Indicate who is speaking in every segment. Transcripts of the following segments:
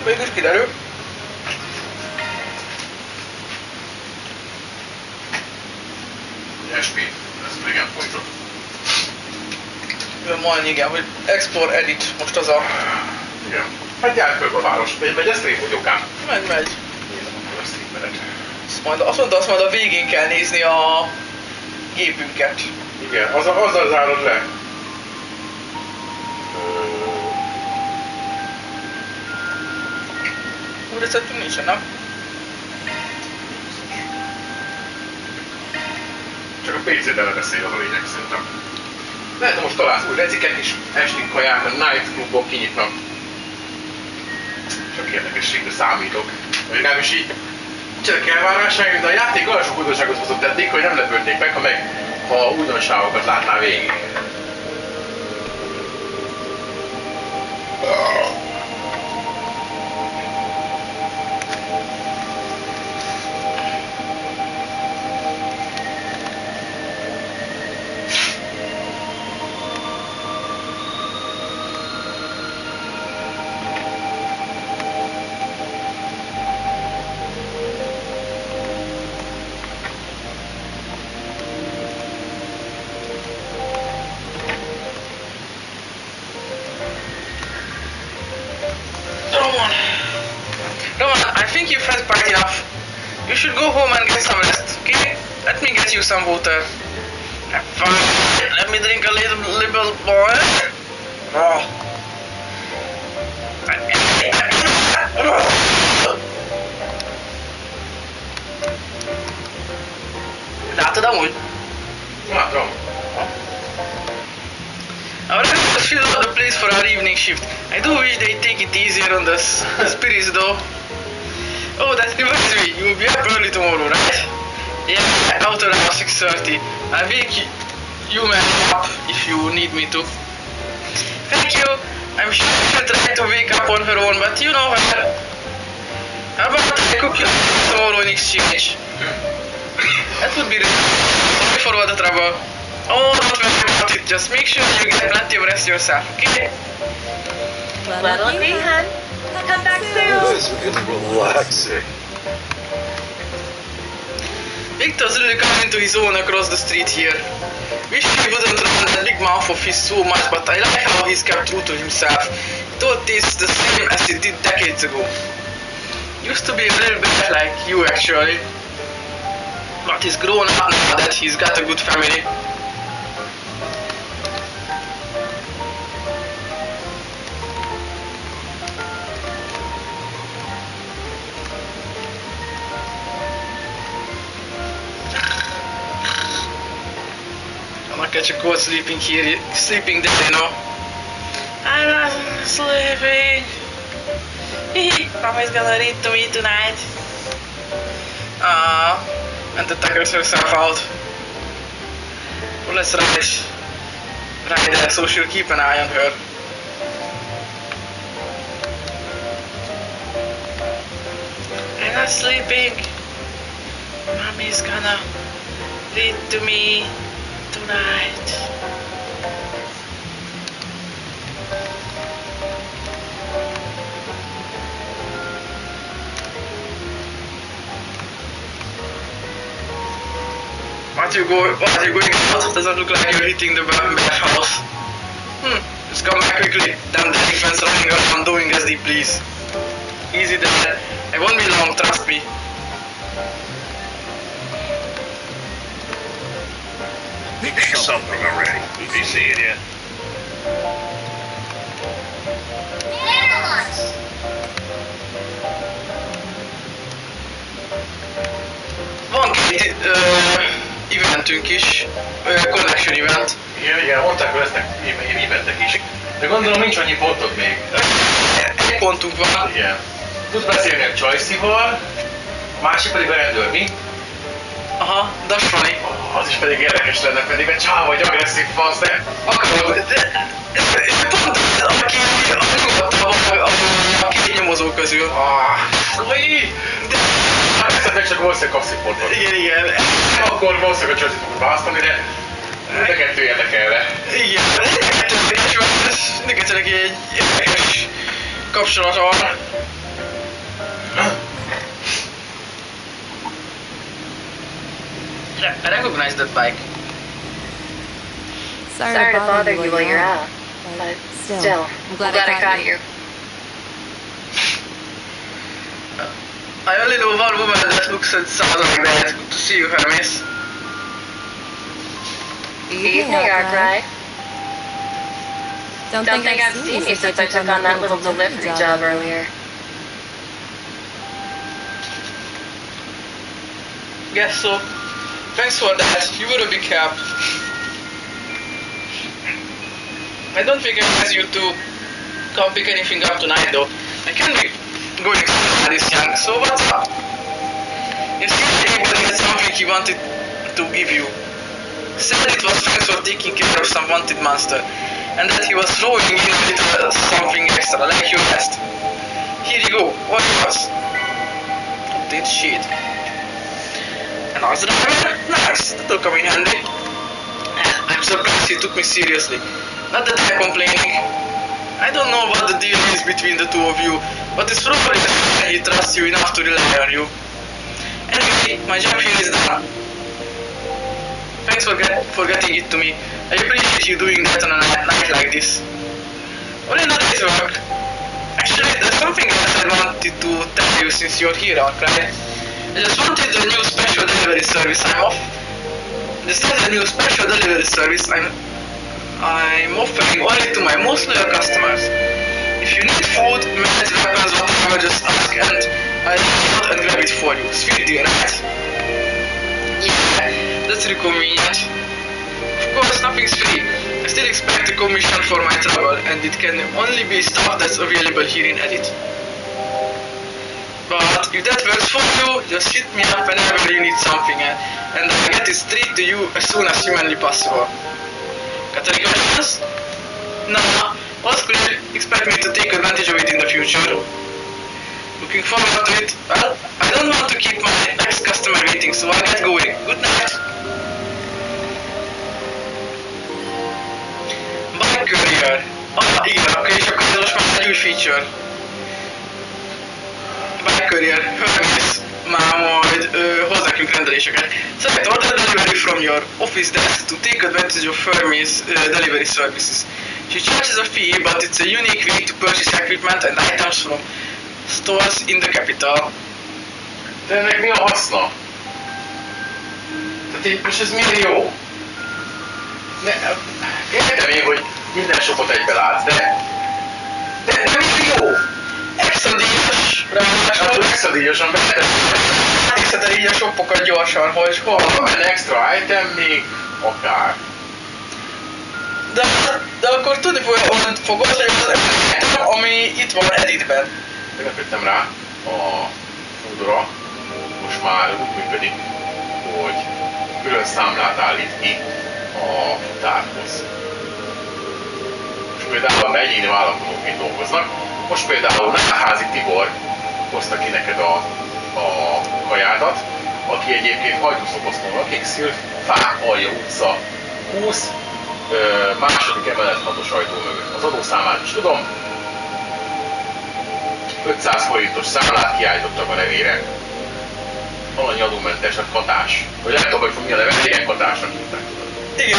Speaker 1: Végülis kiderül.
Speaker 2: SP, ez régen folytott.
Speaker 1: Mondani igen, hogy Explore Edit, most az a...
Speaker 2: Igen. Hát jár körbe a város. Megy ezt stream, hogy okám?
Speaker 1: Megy.
Speaker 2: Nézem akkor a streamedet.
Speaker 1: Azt mondta, azt majd a végén kell nézni a gépünket.
Speaker 2: Igen, azzal zárod le.
Speaker 1: Új receptünk nincsen, nem?
Speaker 2: Csak a PC-del beszél az a lényeg szerintem. Lehet, hogy most találsz új reciket is, esti kaják, a night klubok kinyitnak. Csak érdekességre számítok. Vagy legalábbis így csak elvárásság, de a játék olyan sok újdonságot hozott eddig, hogy nem lepődnék meg, ha újdonságokat látnál végig.
Speaker 1: Roman, I think you've had quite enough. You should go home and get some rest, okay? Let me get you some water. Fine, let me drink a little more. Oh. Látod amúgy?
Speaker 2: Látom.
Speaker 1: Our regulars fill up the place for our evening shift. I do wish they'd take it easier on the spirits though. Oh, that reminds me, you will be up early tomorrow, right? Yeah, out around 6:30. I'll wake you man up if you need me to. Thank you. I'm sure she'll try to wake up on her own, but you know her. How about I cook you tomorrow in exchange? That would be really sorry for all the trouble. Oh, don't worry about it. Just make sure you get plenty of rest yourself, okay?
Speaker 3: Well, okay, hon. Come back soon.
Speaker 2: It's relaxing.
Speaker 1: Victor's really come into his own across the street here. Wish he wouldn't run that big mouth of his so much, but I like how he's kept true to himself. He thought this the same as he did decades ago. Used to be a little bit like you actually. But he's grown up now that he's got a good family. I'm not catch a cold sleeping here, sleeping there, you know. I'm not sleeping. Mommy's gonna read to me tonight. And the tuckers herself out. Well, let's ride there so she'll keep an eye on her. I'm not sleeping. Mommy's gonna read to me tonight. What are you going out? Doesn't look like you're hitting the bathhouse. Just come back quickly. Damn the defense running around doing as they please. Easy there. I won't be long, trust me.
Speaker 4: Pick something already. Be seeing you.
Speaker 1: Van két eventünk is, collection event.
Speaker 2: Igen, mondták, hogy lesznek eventek is. De gondolom nincs annyi pontod még.
Speaker 1: Egy pontunk van.
Speaker 2: Igen. Tudsz beszélni a Joyce-val, a másik pedig a rendőr,
Speaker 1: Aha, Dasrani.
Speaker 2: Az is pedig érdekes lenne, pedig egy csáva vagy agresszív fasz, de
Speaker 1: Akarod, de pont aki a két nyomozó közül.
Speaker 2: De hát ezt csak valószínűleg kapsz egy pontot.
Speaker 1: Igen.
Speaker 2: Akkor valószínűleg a Joyce-t fogod választani, de mind a kettő érdekelne.
Speaker 1: Igen, mind a kettőnek egy érdekes kapcsolat van. I recognize that bike.
Speaker 3: Sorry to bother you while you're out, but still, I'm glad I got you.
Speaker 1: I only know one woman that looks and sounds like that. Good to see you, Hermes.
Speaker 3: Evening, Arkwright. Don't think I've seen you since I took on that little delivery job earlier.
Speaker 1: Guess so. Thanks for that. You were a big help. I don't think I asked you to come pick anything up tonight though. I can't be going somewhere this young, so what's up? If anybody had something he wanted to give you, said it was thanks for taking care of some wanted monster, and that he was throwing in a little something extra, like you asked. Here you go, what was? Update sheet. And I was driver? Nice, that'll come in handy. I'm surprised he took me seriously. Not that I'm complaining. I don't know what the deal is between the two of you, but it's probably that he trusts you enough to rely on you. Anyway, my job here is done. Thanks for getting it to me. I appreciate you doing that on a night like this. Only not this work. Actually, there's something else I wanted to tell you since you're here, Arkwright. I just wanted the new special delivery service I'm off. The new special delivery service I'm offering only to my most loyal customers. If you need food, meds, weapons, whatever, just ask and I'll reach out and grab it for you. Sweet deal, right? Yeah, that's really convenient. Of course, nothing's free. I still expect a commission for my travel, and it can only be stuff that's available here in Edit. But if that works for you, just hit me up whenever you need something, and I'll get it straight to you as soon as humanly possible. Got any questions? No. What could you expect me to take advantage of it in the future? Looking forward to it. Well, I don't want to keep my ex-customer waiting, so I'll get going. Good night. Bike Courier. Igen, akkor és akkor ez most már egy új feature. Bike Courier, Hermes már majd hoz nekünk rendeléseket. Select order delivery from your office desk to take advantage of Hermes delivery services. She charges a fee, but it's a unique way to purchase equipment and items from stores in the capital.
Speaker 2: De ennek mi a haszna? Tehát így most ez miért jó? Értem én, hogy minden shopot egybe látsz, de miért jó?
Speaker 1: Extra díjas, ráadásul
Speaker 2: Extra díjasan betetem.
Speaker 1: átixheted így a shopokat gyorsan, hogy hol
Speaker 2: Ha
Speaker 1: van.
Speaker 2: van extra item, még akár.
Speaker 1: De akkor tudni fogod, hogy az item, ami itt van editben.
Speaker 2: Meglepődtem rá, a foodra most már úgy működik, hogy külön számlát állít ki a futárhoz. Most például egyéni vállalkozóként dolgoznak, most például Házi Tibor hozta ki neked a kajádat, aki egyébként Hajdúszoboszlón lakik, Szilfák Alja utca 20, második emelet 6-os ajtó mögött. Az adószámát is tudom, 500 forintos számlát kiállítottak a nevére. Valami adómentes, a katás. Vagy nem tudom, hogy mi a neve, ilyen katásnak hívták.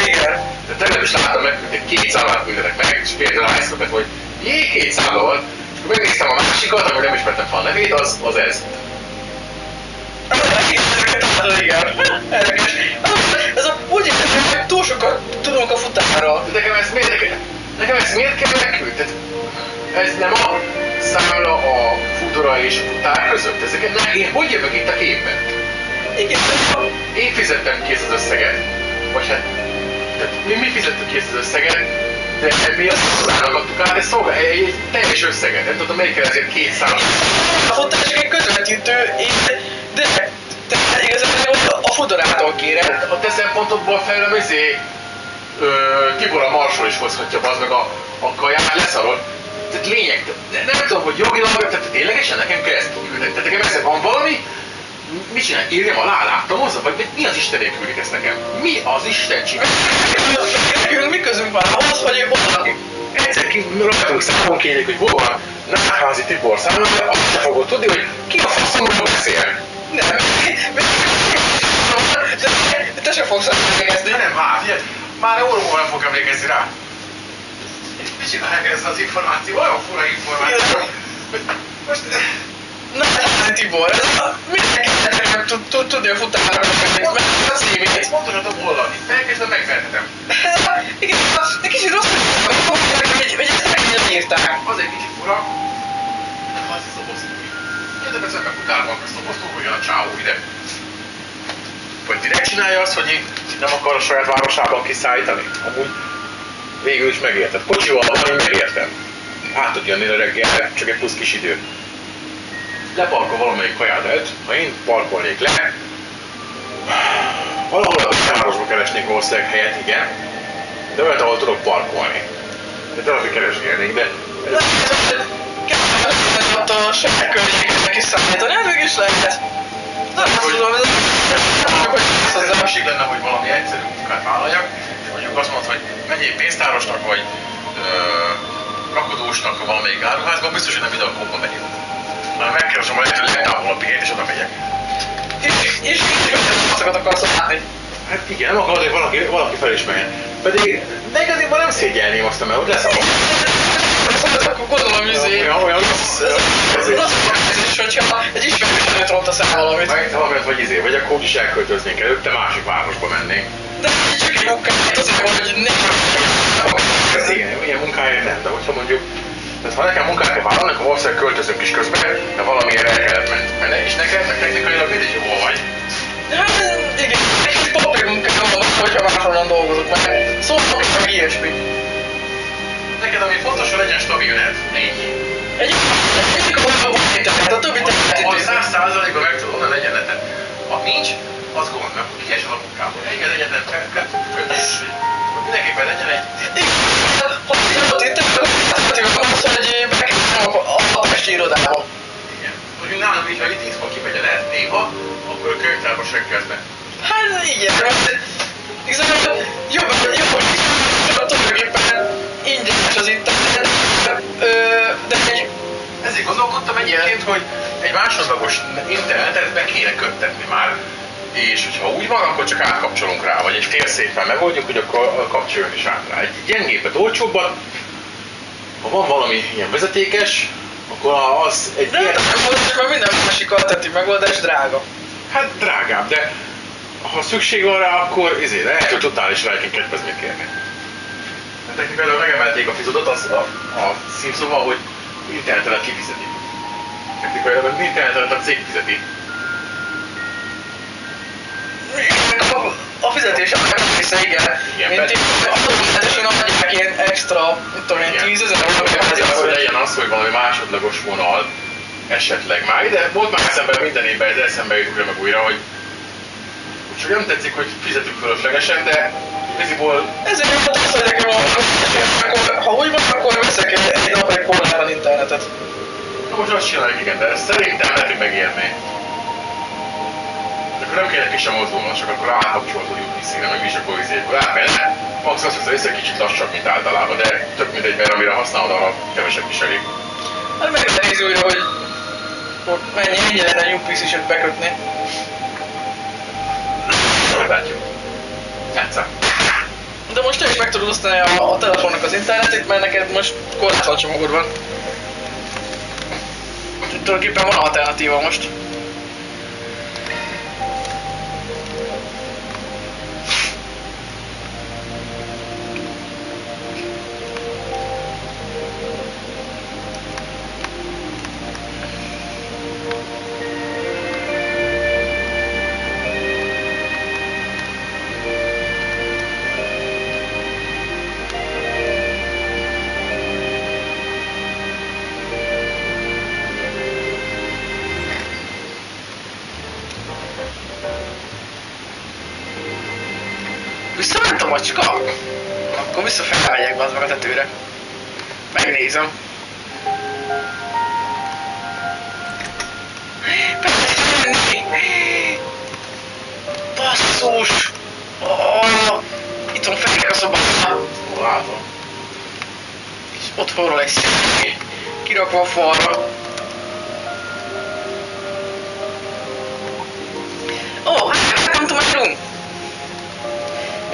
Speaker 1: Igen.
Speaker 2: De tegnap is láttam, megküldték 2 számlát küldenek meg, és például rájszokott, hogy 2 számla van, és akkor megnéztem a másikat, akkor nem ismertem fel a nevét, az ez.
Speaker 1: Igen. Érdekes. Ez úgy érzem, hogy túl sokat tudunk a futárról.
Speaker 2: De nekem ezt miért kell megküldeni? Ez nem a számla a futóra és a futár között? Én hogy jövök itt a képben?
Speaker 1: Igen.
Speaker 2: Én fizettem ki ezt az összeget. Vagy hát, mi fizettük ki ezt az összeget, de mi azt szolgálnak adtuk át, egy teljes összeget. Nem tudom, melyikkel ezért 2 számla.
Speaker 1: A futás egy közvetítő, de igazából a fodorától kérem.
Speaker 2: A te szempontodból fejlem Tibor a Marsról is hozhatja az meg a kaját, leszarod. Tehát lényeg, nem tudom, hogy jogilag, tehát ténylegesen nekem kell ezt kiküldeni. Tehát nekem ezzel van valami, mit csinál? Írjam alá, láttam hozzá? Vagy mi az Istenért küldik ezt nekem? Mi az Isten csinál?
Speaker 1: Nekünk mi közünk van ahhoz, hogy ő ott lakik?
Speaker 2: Egyszer rajtunk számon kérjék, hogy hol van Náházi Tibor számon, de azt se fogod tudni, hogy ki a faszomról beszél.
Speaker 1: Nem. se fogsz emlékezni.
Speaker 2: Nem, hát, ilyen, már óra múlva nem fog emlékezni rá. Egy kicsit elkezd az információ, olyan fura információ. Most...
Speaker 1: Na, hát Tibor, ez mindenki tudja a futárra, mert az évét.
Speaker 2: Ezt pontosan tudom hol itt felkezdem, megfeltetem.
Speaker 1: Igen, de kicsit rossz, hogy ezt megint írták.
Speaker 2: Az egy kicsit fura. Nem az is szoboztuk ki. Kérdem, ez meg utálva, hogy szoboztuk, hogy a csáó ide. Vagy direkt csinálja azt, hogy nem akar a saját városában kiszállítani? Amúgy végül is megérted. Kocsival van, én megértem. Át tud jönni a reggel, csak egy plusz kis idő. Leparkol valamelyik kaját előtt, ha én parkolnék le, valahol a városba keresnék valószínűleg helyet, igen, de olyat, ahol tudok parkolni. De talán keresgélnék, de...
Speaker 1: Ott a saját környéknek is számítani, hát mégis lehet. Nem tudom, ez
Speaker 2: nem szükség lenne, hogy valami egyszerű munkát vállaljak, és mondjuk azt mondod, hogy megyél pénztárosnak, vagy rakodósnak valamelyik áruházban, biztos, hogy nem ide a kóba megyek. Hanem megkeresem a lehető legtávolabbi helyet, és oda megyek.
Speaker 1: És azokat akarsz látni.
Speaker 2: Hát igen, nem akarod, hogy valaki felismerjen. Pedig de igazából nem szégyelném azt, mert hogy leszavak.
Speaker 1: Akkor gondolom,
Speaker 2: olyan
Speaker 1: és hogyha egy ismerős rontasz el valamit.
Speaker 2: Vagy akkor úgyis elköltöznénk előtte, másik városba mennénk.
Speaker 1: De csak egy munkáját azért van, hogy nem.
Speaker 2: Igen, ilyen munkáját nem, de hogyha mondjuk, tehát ha nekem munkát kell vállalni, akkor valószínűleg költözünk is közben, de valamiért el kellett menni. És neked, meg technikailag mindegy, hol vagy.
Speaker 1: Hát igen, egy papír munkában van, hogyha máshonnan dolgozok meg. Szóval meg ilyesmi.
Speaker 2: Neked ami fontos, hogy legyen stabil net.
Speaker 1: Egyik a boldogban internet, a többi
Speaker 2: Ha 100%-ban meg tudod, onnan legyen neted. Ha nincs, az gond, mert kiesel a munkából. Igen, egyetlen kötelező. Mindenképpen legyen egy...
Speaker 1: Ha ott internet, akkor azt mondja, hogy bekerültem a pesti irodába.
Speaker 2: Igen. Mondjuk nálunk is, hogy itt itthon kimegy a net néha, akkor a könyvtárba se kezdve.
Speaker 1: Hát igen, mert igazából jobb, tulajdonképpen ingyenes az internet, de egy...
Speaker 2: Ezért gondolkodtam egyébként, hogy egy másodlagos internetet be kéne köttetni már, és hogyha úgy van, akkor csak átkapcsolunk rá, vagy egy fél szépen megoldjuk, hogy akkor kapcsoljon is át rá. Egy gyengébet, olcsóbban, ha van valami ilyen vezetékes, akkor az egy
Speaker 1: de ilyen... mert minden másik alternatív megoldás drága.
Speaker 2: Hát drágább, de ha szükség van rá, akkor lehet, hogy totális rájként kedvezni kérni. Technikailag megemelték a fizodat a színszóval, hogy internetet kifizeti. Technikailag az internetet a cég fizeti.
Speaker 1: A fizetés a része, igen. Mint én, adják ilyen extra, mit tudom én, 10 000
Speaker 2: hogy legyen az, hogy valami másodlagos vonal esetleg már. Ide volt már eszemben minden évben, ez eszembe jut meg újra, hogy csak nem tetszik, hogy fizetünk fölöslegesen, de igaziból...
Speaker 1: Ezért nem tudom, hogy nekem ha úgy van, akkor veszek egy napra egy korláron internetet.
Speaker 2: Na most azt csináljuk, igen, de szerintem lehet, hogy megérné. De akkor nem kéne ki sem mozdulnom, csak akkor átkapcsolod a UPC-re, meg is akkor izékor átmenne. Max azt hiszem, hogy kicsit lassabb, mint általában, de tök mindegy, mert amire használod, arra kevesebb is elég.
Speaker 1: Hát meg nézni újra, hogy mennyi lenne UPC-set bekötni.
Speaker 2: Meglátjuk. Egyszer.
Speaker 1: De most te is meg tudod osztani a telefonnak az internetét, mert neked most korlátolt csomagod van. Tulajdonképpen van alternatíva most. Visszament a macska? Akkor visszafelmegyek bazd meg a tetőre. Megnézem. Basszus! Itt van felék a szobában.
Speaker 2: Látom.
Speaker 1: És otthonról egy szék kirakva a falra. Oh, welcome to my room.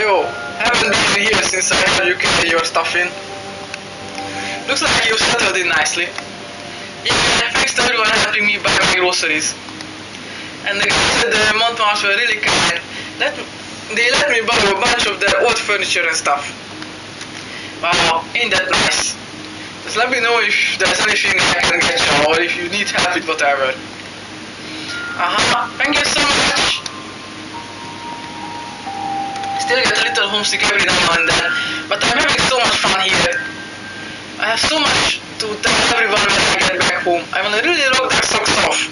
Speaker 1: Yo, haven't been here since I heard you carry your stuff in. Looks like you settled in nicely. Yeah, thanks to everyone helping me buy my groceries. And the guys at the Montmartre were really kind. They let me borrow a bunch of their old furniture and stuff. Wow, ain't that nice? Just let me know if there's anything I can get you or if you need help with whatever. Thank you so much! Still get a little homesick every now and then, but I'm having so much fun here. I have so much to tell everyone when I get back home. I will really rock their socks off.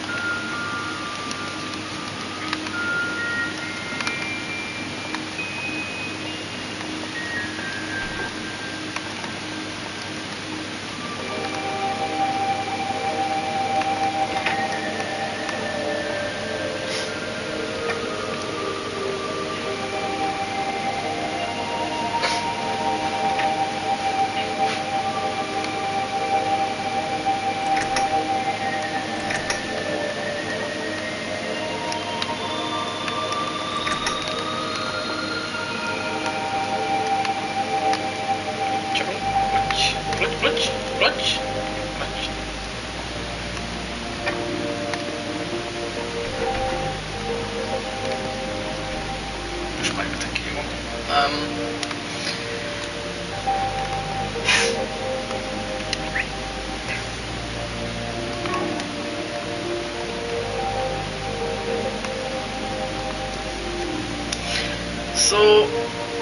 Speaker 1: So,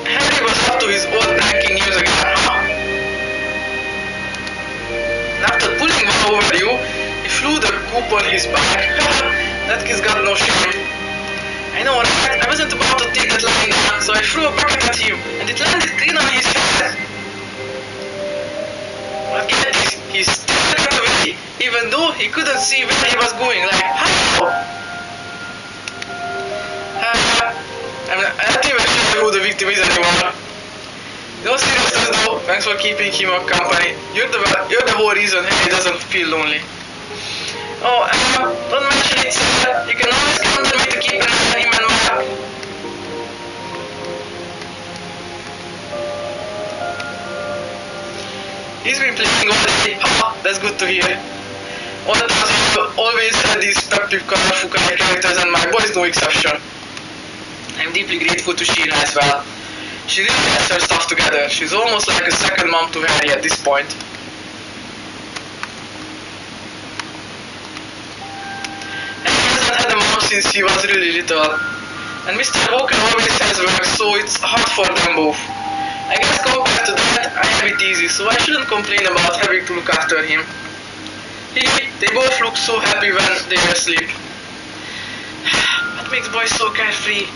Speaker 1: Henry was up to his old pranking years ago. After pulling one over you, he flew the coop on his back. That kid's got no shame. I know, right? I wasn't about to take that line down, so I threw a bucket at him, and it landed clean on his head. But get this, he still got away, even though he couldn't see where he was going. Like, how? I'm not even sure who the victim is anymore. No seriousness though, thanks for keeping him up company. You're the whole reason he doesn't feel lonely. Oh, don't mention it, sir. You can always count on me to keep an eye on him and Mark. He's been playing all day. That's good to hear. All the time I've always had these peppy, colorful characters and my boy's no exception. I'm deeply grateful to Sheena as well. She really has her stuff together. She's almost like a second mom to Harry at this point. And he hasn't had a mom since he was really little. And Mr. Walker always has work, so it's hard for them both. I guess compared to that, I have it easy, so I shouldn't complain about having to look after him. They both look so happy when they're asleep. What makes boys so carefree?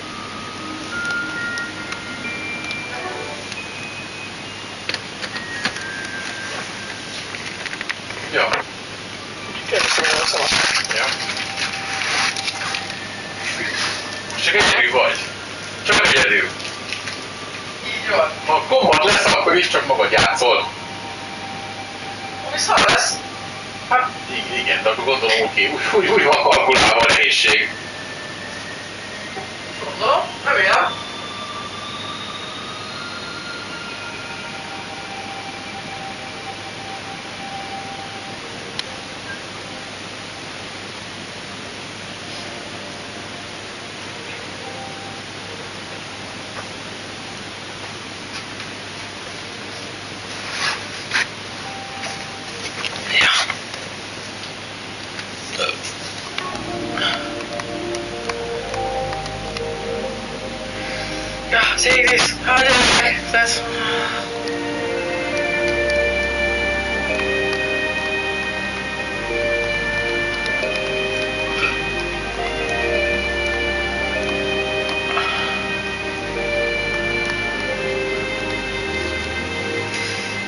Speaker 2: Ja. Ja. Csak egyedül vagy. Csak egyedül.
Speaker 1: Így van.
Speaker 2: Ha a kombat lesz, akkor is csak magad játszol.
Speaker 1: Viszont lesz.
Speaker 2: Hát igen, de akkor gondolom oké, úgy van kalkulálva a nehézség.
Speaker 1: Gondolom, remélem. Take this. How did I? That's.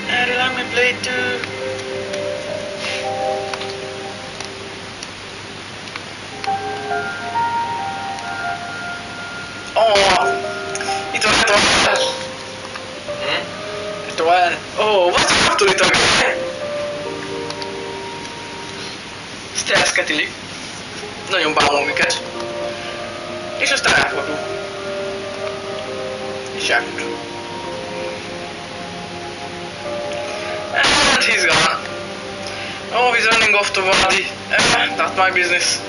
Speaker 1: And let me play too. Oh. Oh, what's up to it again? Stresszketilik. Nagyon bámul minket. És aztán elfordul. És shift. And he's gone. Oh, he's running off to Wadi. Not my business.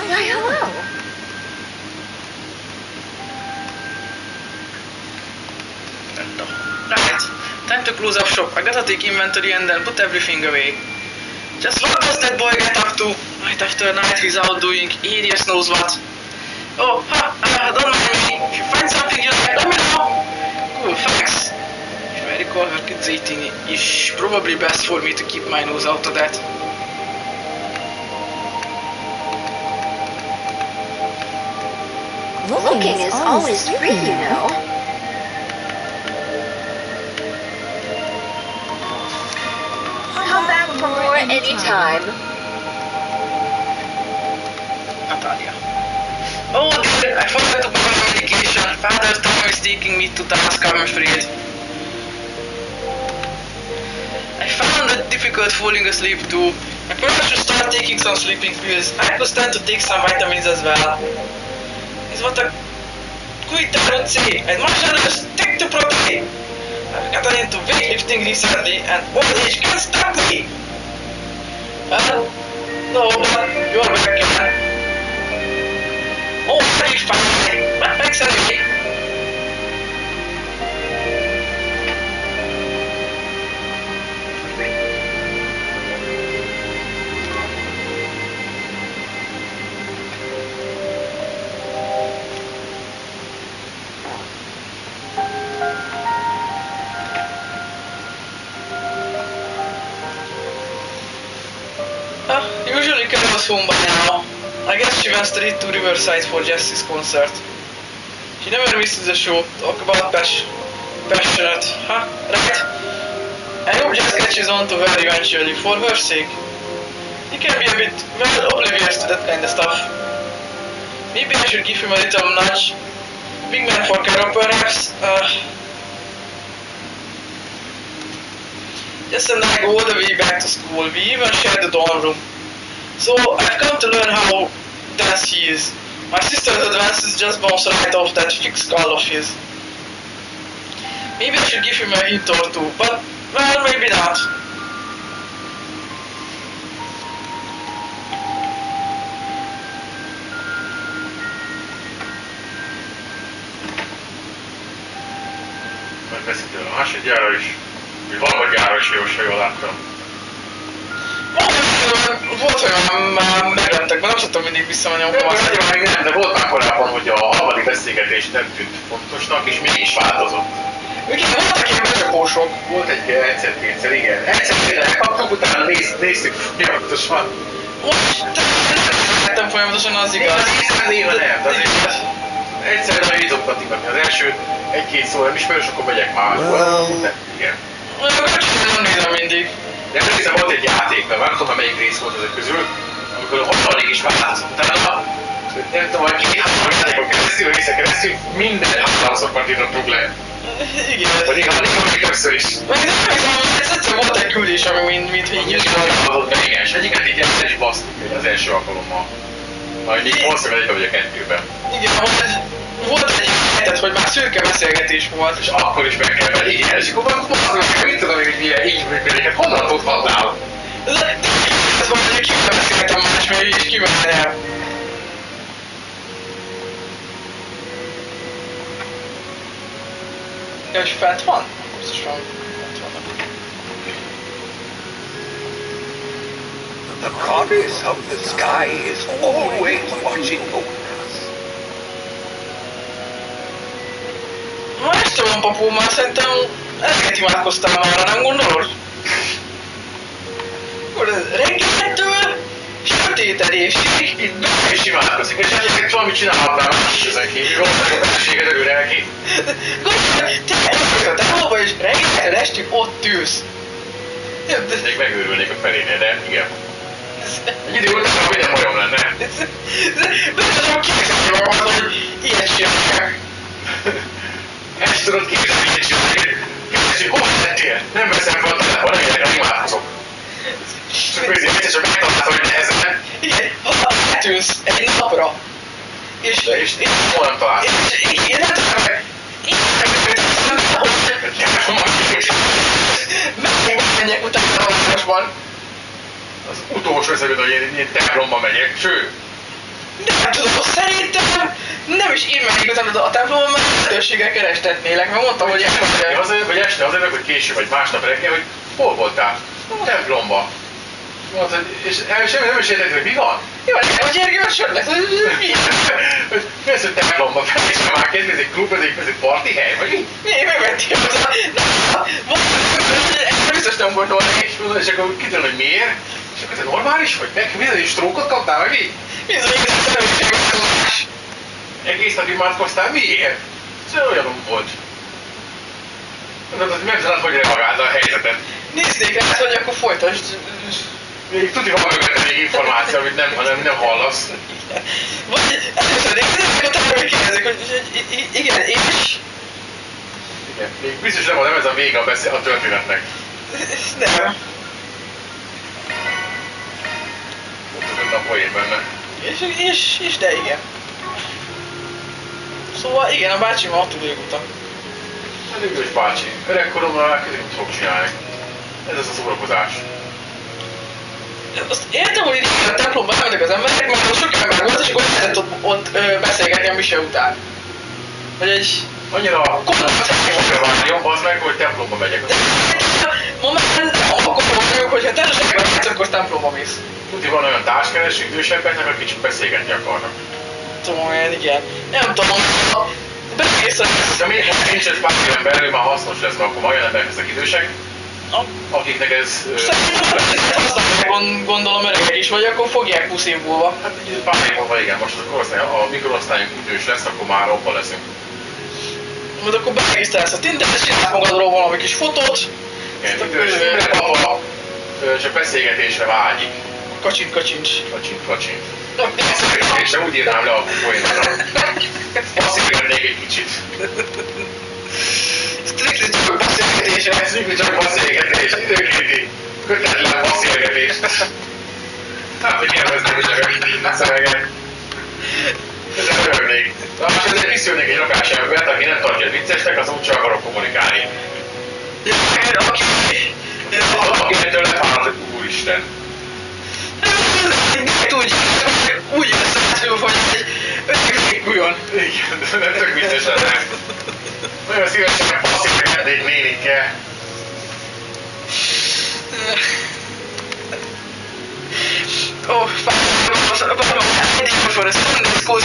Speaker 3: Why, hello.
Speaker 1: Right, time to close up shop. I gotta take inventory and then put everything away. Just what does that boy get up to? Right after night he's out doing hideous knows what. Oh, don't mind me. If you find something you like, let me know. Cool, thanks. If I recall her kids eating, it's probably best for me to keep my nose out of that.
Speaker 3: Looking is always free, you know. Come back for more anytime.
Speaker 1: Natalia. Oh dear, I forgot to put on medication. Father Tom is taking me to task, I'm afraid. I found it difficult falling asleep too. I probably should start taking some sleeping pills. I could stand to take some vitamins as well. Is what a quitter would say. I'd much rather stick to protein. I've gotten into weightlifting recently and old age can't stop me. No, but you're back again. Oh, very fine. Thanks anyway. Usually Karen was home by now. I guess she went straight to Riverside for Jesse's concert. She never misses a show. Talk about passionate, huh? Right? I hope Jess catches on to her eventually, for her sake. He can be a bit, well, oblivious to that kind of stuff. Maybe I should give him a little nudge. Big man for Carol, perhaps. Jess and I go all the way back to school. We even share the dorm room. So I've come to learn how dense he is. My sister's advances just bounce right off that thick skull of his. Maybe I should give him a hint or two, but, well, maybe not.
Speaker 2: Majd beszéltél a másodjára is, vagy harmadjára is, ha jól láttam.
Speaker 1: Volt, hogy már meglettek, mert nem tudtam mindig visszamenni a
Speaker 2: Nagyon még nem, de volt már korábban, hogy a harmadik beszélgetés nem tűnt fontosnak, és mégis változott.
Speaker 1: Igen, voltak ilyen becsapósok.
Speaker 2: Volt egy egyszer-kétszer, igen. Egyszer-kétszer elkaptuk, utána néztük, folyamatos van.
Speaker 1: Most nem folyamatosan, az igaz.
Speaker 2: Néha nem, de azért egyszer nagyon izogtatik, az első egy-két szó nem ismerős, akkor megyek már. De igen.
Speaker 1: Nem nézem mindig.
Speaker 2: De emlékszem, volt egy játék, mert nem tudom, melyik rész volt ezek közül, amikor a harmadik is változott. Utána, nem tudom, hogy két-három játékon keresztül, egészen keresztül, minden háromszor partítottunk le.
Speaker 1: Igen.
Speaker 2: Vagy igen, még többször is.
Speaker 1: Meg ez egyszer volt egy küldés, ami mint így is
Speaker 2: volt. Igen, és egyiket így el is basztuk az első alkalommal. Majd így valószínűleg egyben vagy a kettőben.
Speaker 1: Igen, volt egy hetet, hogy már szürke beszélgetés volt.
Speaker 2: És akkor is meg kell venni, igen, és akkor mondom, mit tudom, hogy milyen így működik, hát honnan tudhatnál?
Speaker 1: Ez van, hogy kivel beszélgetem másmilyen, és kivel nem. Ja, és fent van? Biztosan fent vannak.
Speaker 4: The goddess of the sky is always watching over us.
Speaker 1: Ma este van, papu, már szerintem ezeket imádkoztál már, nem gondolod? Reggeltől sötétedésig
Speaker 2: Itt be is imádkozik, és egyébként valamit csinálhatnál más ezen kívül, rosszak a feleséged örül neki.
Speaker 1: Gondolod, te elmondod a távolba, és reggeltől estig ott ülsz.
Speaker 2: Még megőrülnék a felénél, de igen. Egy idő után minden bajom lenne.
Speaker 1: De csak képzelni magam, hogy ilyet csinálják.
Speaker 2: Ezt tudod képzelni, ilyet csinálják. Kérdezzük, hol lettél? Nem veszem fel a telefon, nem érek, nem imádkozok. Csak nézzél, egyszer csak megtaláltam, hogy nehezen.
Speaker 1: Igen, ha letűnsz egy napra. És
Speaker 2: hol nem találtam?
Speaker 1: én nem tudom meg. Én menjek utána a városban.
Speaker 2: Az utolsó eszembe, hogy én templomba megyek, sőt.
Speaker 1: Nem tudom, szerintem nem is én megyek utána a templomban, mert lehetőséggel kerestetnélek, mert mondtam, hogy elmondja.
Speaker 2: Azért, vagy este, azért meg, hogy később, vagy másnap reggel, hogy hol voltál? Templomba. Mondta, és semmi nem is érted, hogy mi van?
Speaker 1: Jó, nekem a gyergőt sörnek, hogy mi?
Speaker 2: Mi az, hogy templomba felnézem már kérdezni, ez egy klub, ez egy parti hely, vagy mi?
Speaker 1: Mi megvettél hozzá? Ez biztos nem volt volna.
Speaker 2: És akkor kiderül, hogy miért? És akkor te normális vagy? Meg egy strókot kaptál, vagy mi?
Speaker 1: Bizony, ez nem is megváltozás.
Speaker 2: Egész nap imádkoztál, miért? Ez olyan volt. Nem tudom, hogy reagálta a helyzetet.
Speaker 1: Néznék rá, hogy akkor folytasd.
Speaker 2: Még tudni van mögötte még információ, amit nem hallasz.
Speaker 1: Vagy először néznék, utána megkérdezik, hogy igen, és?
Speaker 2: Igen, még biztos nem ez a vége a történetnek.
Speaker 1: Nem.
Speaker 2: Ott a poén benne.
Speaker 1: És de igen. Szóval igen, a bácsi ma ott régóta.
Speaker 2: Ez idős bácsi. Öregkoromban már közé fog csinálni. Ez az a szórakozás.
Speaker 1: Azt értem, hogy a templomban mennek az emberek, mert sok ember volt, és akkor lehetett ott beszélgetni a mise után. Vagy egy...
Speaker 2: Annyira komolyan várjon, az meg, hogy templomba megyek.
Speaker 1: Ma már akkor mondjuk, hogy ha társaságban mész, akkor templomba mész.
Speaker 2: Tudni, van olyan társkereső idősebbeknek, akik csak beszélgetni akarnak.
Speaker 1: Tudom, igen. Nem tudom, bemész
Speaker 2: de még nincs egy pár éven belül, már hasznos lesz, mert akkor olyan emberek lesznek idősek, akiknek ez...
Speaker 1: Szerintem gondolom öregek is, vagy akkor fogják 20 év múlva.
Speaker 2: Hát egy pár év múlva, igen, most a mikorosztályunk idős lesz, akkor már abban leszünk.
Speaker 1: Majd akkor beregisztrálsz a Tindert, és csinálsz magadról valami kis fotót.
Speaker 2: Igen, idős, csak beszélgetésre vágyik.
Speaker 1: Kacsint.
Speaker 2: Kacsint. És úgy írnám le a poénra. Beszélgetnék egy kicsit.
Speaker 1: Strictly csak beszélgetésre.
Speaker 2: Strictly csak beszélgetés, időkéti. Kötetlen beszélgetés. Hát, hogy élveznék a szöveget. Ezen röhögnék. Na most ezért visszülnék egy rakás embert, aki nem tartja viccesnek, az úgyse akarok kommunikálni. Akinek lefáradt, hogy úristen.
Speaker 1: Úgy összeállul, hogy összekékuljon.
Speaker 2: Igen, de nem tök vicces lenne. Nagyon szívesen passzívegetnék nénikkel.
Speaker 1: Ó, for a Sunday school.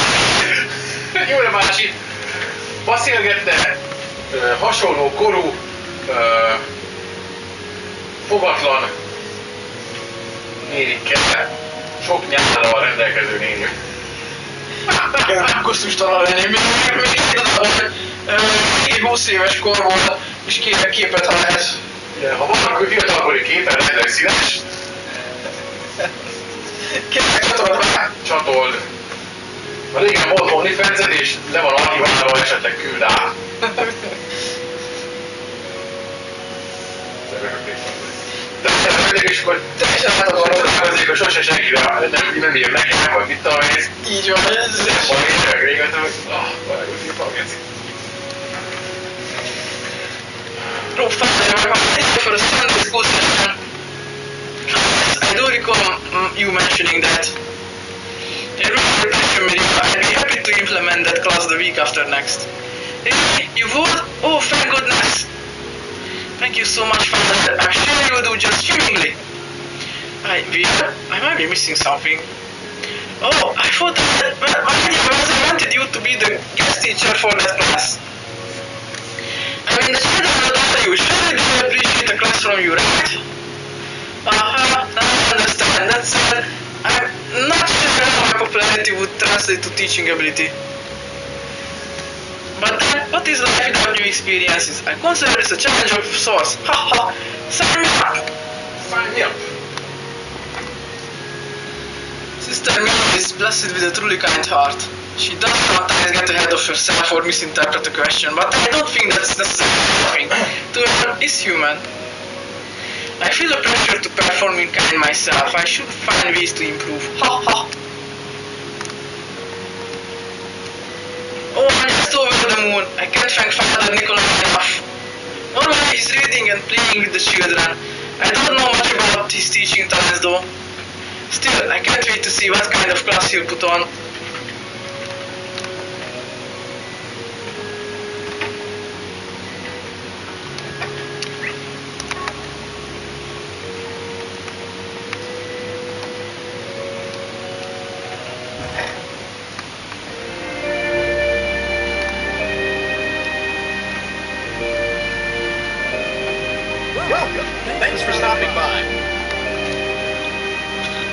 Speaker 2: Jó, de másik. Beszélgetne hasonló korú, fogatlan nénikkel, sok nyállal rendelkező néni.
Speaker 1: Nem kosztustalan lenni, még 20 éves korból is képet, ha lehet.
Speaker 2: Ha vannak fiatalkori képen, lehetőleg színes.
Speaker 1: Kérlek, csatold rá.
Speaker 2: Csatold. A régen volt OnlyFans-ed és le van archiválva, esetleg küld át. De és akkor teljesen átadom, hogy sose senkire nem ír nekem, vagy mit tudom én.
Speaker 1: Így van, ez
Speaker 2: van én régen, hogy valami szépen geci.
Speaker 1: Oh, Father, for a Sunday school session. I do recall you mentioning that. I really appreciate it. I'd be happy to implement that class the week after next. Really? You would? Oh, thank goodness. Thank you so much, Father. I'm sure you will do just swimmingly. I might be missing something. Oh, I thought that I wanted you to be the guest teacher for that class. I mean, the children will offer you. Surely they will appreciate the class from you, right? I understand. That's I'm not sure how my popularity would translate to teaching ability. But then, what is life without new experiences. I consider this a challenge of sorts. Ha ha! Sign me up!
Speaker 2: Sign me up.
Speaker 1: Sister Mary is blessed with a truly kind heart. She does sometimes get ahead of herself or misinterpret a question, but I don't think that's necessarily nothing. To her is human. I feel a pressure to perform in kind myself. I should find ways to improve. Ha ha! Oh, I'm just over the moon. I can't thank Father Nicholas enough. Normally he's reading and playing with the children. I don't know much about his teaching talents though. Still, I can't wait to see what kind of class he'll put on.
Speaker 4: Welcome. Thanks for stopping by.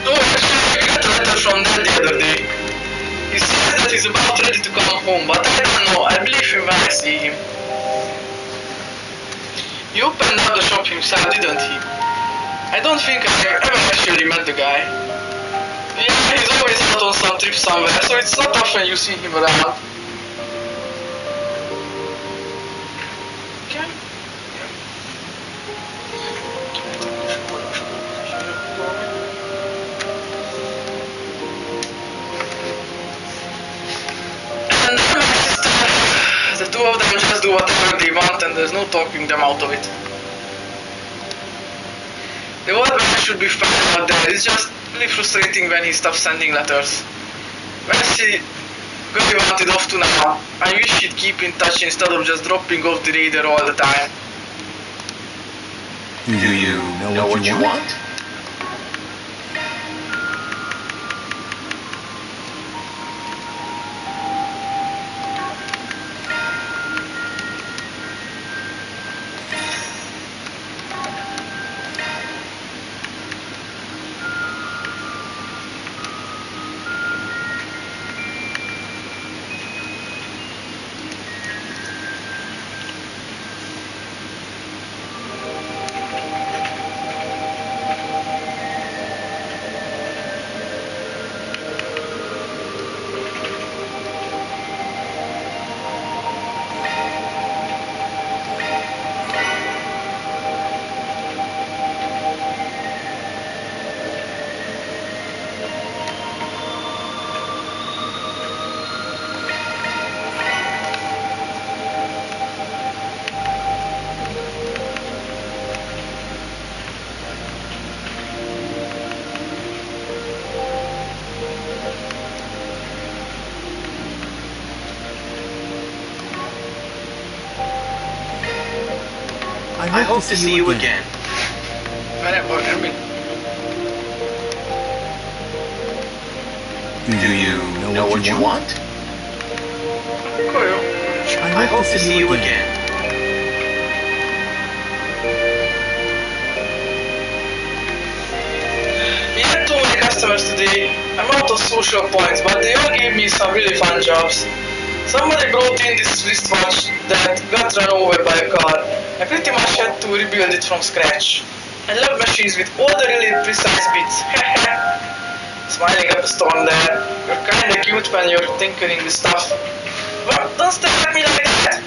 Speaker 1: Oh, actually, I got a letter from Dad the other day. He says that he's about ready to come home, but I don't know. I believe him when I see him. He opened up the shop himself, didn't he? I don't think I ever actually met the guy. Yeah, he's always out on some trip somewhere, so it's not often you see him around. Okay. And then my sister, the two of them just do whatever they want and there's no talking them out of it. The old man should be fine out there, it's just really frustrating when he stops sending letters. Where's he really wanted off to now? I wish he'd keep in touch instead of just dropping off the radar all the time.
Speaker 4: Do you know what you want?
Speaker 5: I hope to see you again.
Speaker 4: Do you know what you want?
Speaker 5: I hope to see you again.
Speaker 1: We had too many customers today. I'm out of social points, but they all gave me some really fun jobs. Somebody brought in this wristwatch that got run over by a car. I pretty much had to rebuild it from scratch. I love machines with all the really precise bits. Smiling up a storm there. You're kinda cute when you're tinkering with stuff. But don't stare at me like that!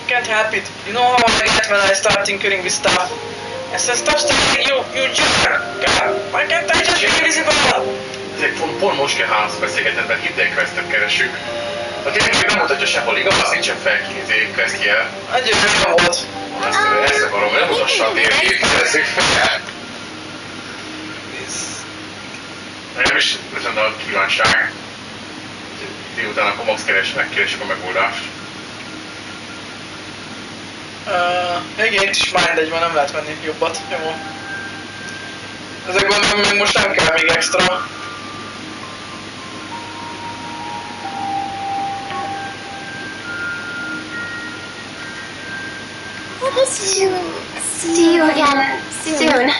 Speaker 1: Can't help it. You know how I get when I start tinkering with stuff. I said stop staring, you jerk! Why can't I just be invisible?
Speaker 2: Ezek pont most kell házbeszélgetetben hidegquestet keresünk. A tényleg nem mutatja sehol, igaz? Nincsen felkézé questje.
Speaker 1: Annyira nem volt.
Speaker 2: Ezt akarom, nem mutassa a térkép, kérdezzük fel. Nem is ezen a kívánság. Délután akkor max megkeresjük a megoldást.
Speaker 1: Igen, itt is mindegy, mert nem lehet venni jobbat. Jó. Ezekben még most nem kell még extra.
Speaker 3: Hope to see you again soon.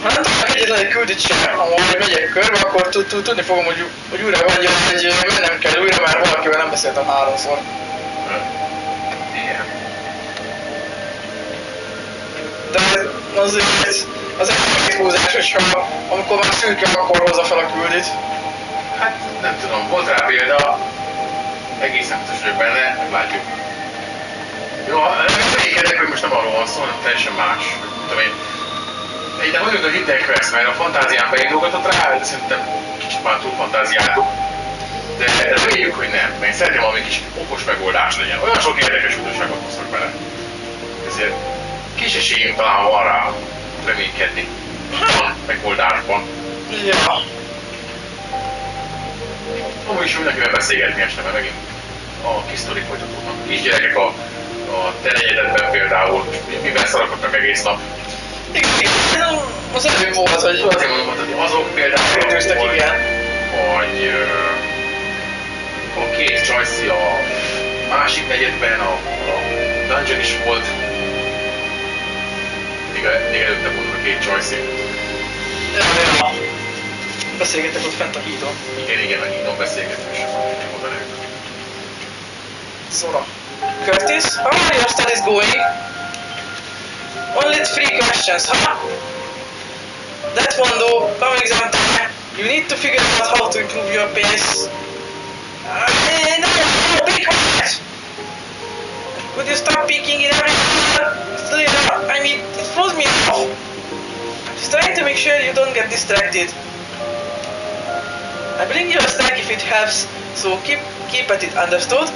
Speaker 1: Ha nem találok egyetlen egy küldit sem, ahol megyek körbe, akkor tudni fogom, hogy újra vagy, hogy mennem kell újra, mert valakivel nem beszéltem 3-szor.
Speaker 2: Igen.
Speaker 1: De azért az egy húzás, hogyha amikor már szürke, akkor hozza fel a küldit.
Speaker 2: Hát nem tudom, volt rá példa, egészen biztos vagyok benne, meglátjuk. Jó, reménykedek, hogy most nem arról van szó, hanem teljesen más. Tudom én. De hogy a hideg quest, mert a fantázián beindulgatott rá, de szerintem kicsit már túl fantáziáltuk. De reméljük, hogy nem, mert én szeretném valami kis okos megoldás legyen. Olyan sok érdekes újdonságot hoztak bele. Ezért kis esélyünk talán van rá reménykedni. Van megoldásban.
Speaker 1: Ja.
Speaker 2: Amúgy is mindenkivel beszélgetni este, mert megint a kis sztorik folytatódnak. Kisgyerekek a te negyededben például, miben szarakodnak egész nap.
Speaker 1: Igen, az előbb volt, hogy
Speaker 2: Azért mondom, hogy azok például,
Speaker 1: Értőztek, igen.
Speaker 2: hogy a két csajszi a másik negyedben, a dungeon is volt. Még előtte volt a két csajszi.
Speaker 1: Ja. Beszélgettek ott fent a hídon.
Speaker 2: Igen, a hídon beszélgetünk, és oda nőtt.
Speaker 1: Zora. Curtis, how are your studies going? Only 3 questions, huh? That one though, coming exam time, you need to figure out how to improve your pace. No, big heart! Could you stop peeking in every corner? I mean, it throws me off. I'm just trying to make sure you don't get distracted. I bring you a snack if it helps, so keep at it, understood?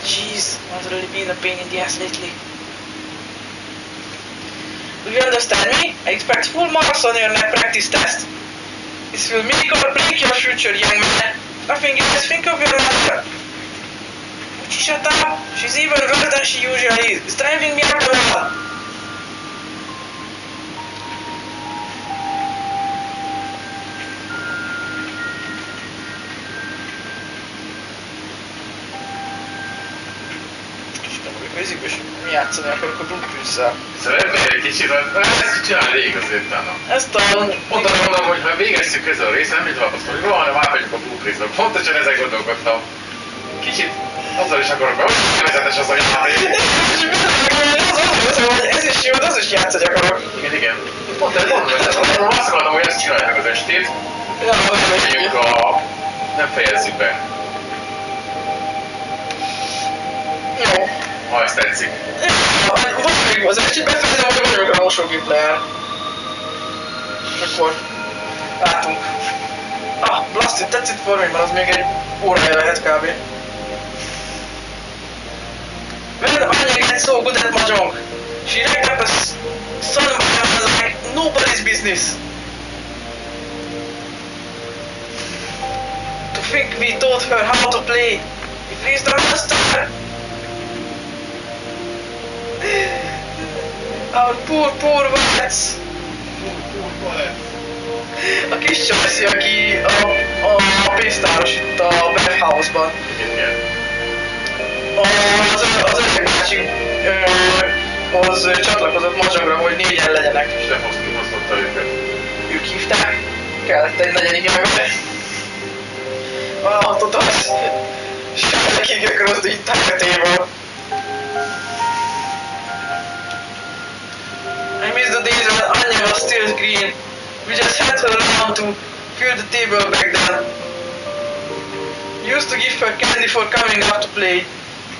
Speaker 1: Jeez, I've really been a pain in the ass lately. Do you understand me? I expect full marks on your neck practice test. This will make or break your future, young man. Nothing else, think of your mother. Would you shut up? She's even worse than she usually is. It's driving me up the wall. Nézzük, és mi játszani akarok a Blueprint-szel.
Speaker 2: Szeretnél egy kicsit, ezt csinálni rég azért utána.
Speaker 1: Ezt a...
Speaker 2: Mondom, hogy ha végeztük ezzel a részt, nem mit van a sztoriról, hanem átmegyünk a Blueprint-be. Pontosan ezen gondolkodtam. Kicsit azzal is akarok be, hogy nevezetes az a játék.
Speaker 1: Ez is jó, az is játszani akarok.
Speaker 2: Igen. Pont ez mondom, azt akartam, hogy ezt csináljuk az estét.
Speaker 1: Ja,
Speaker 2: Megyünk a... nem fejezzük be.
Speaker 1: jó.
Speaker 2: Ha ezt tetszik.
Speaker 1: Most még az estét befejezem, hogy vagyok a mosógép leáll. És akkor látunk. Ah, Blasted, tetszett formában, az még egy órája lehet kb. When Anya gets so good at mahjong, she racked up a son of a like nobody's business. To think we taught her how to play, we raised our master. Our poor Vats. A kis csajszi, aki a pénztáros itt a Warehouse-ban.
Speaker 2: Igen.
Speaker 1: Az öreg bácsi az csatlakozott mahjongra, hogy 4-en legyenek.
Speaker 2: És lefosztotta őket.
Speaker 1: Ők hívták, kellett egy negyedik ember. Vállalhatod az, és nekik across the entire table. I miss the days when Anya was still green. We just had her around to fill the table back then. We used to give her candy for coming up to play.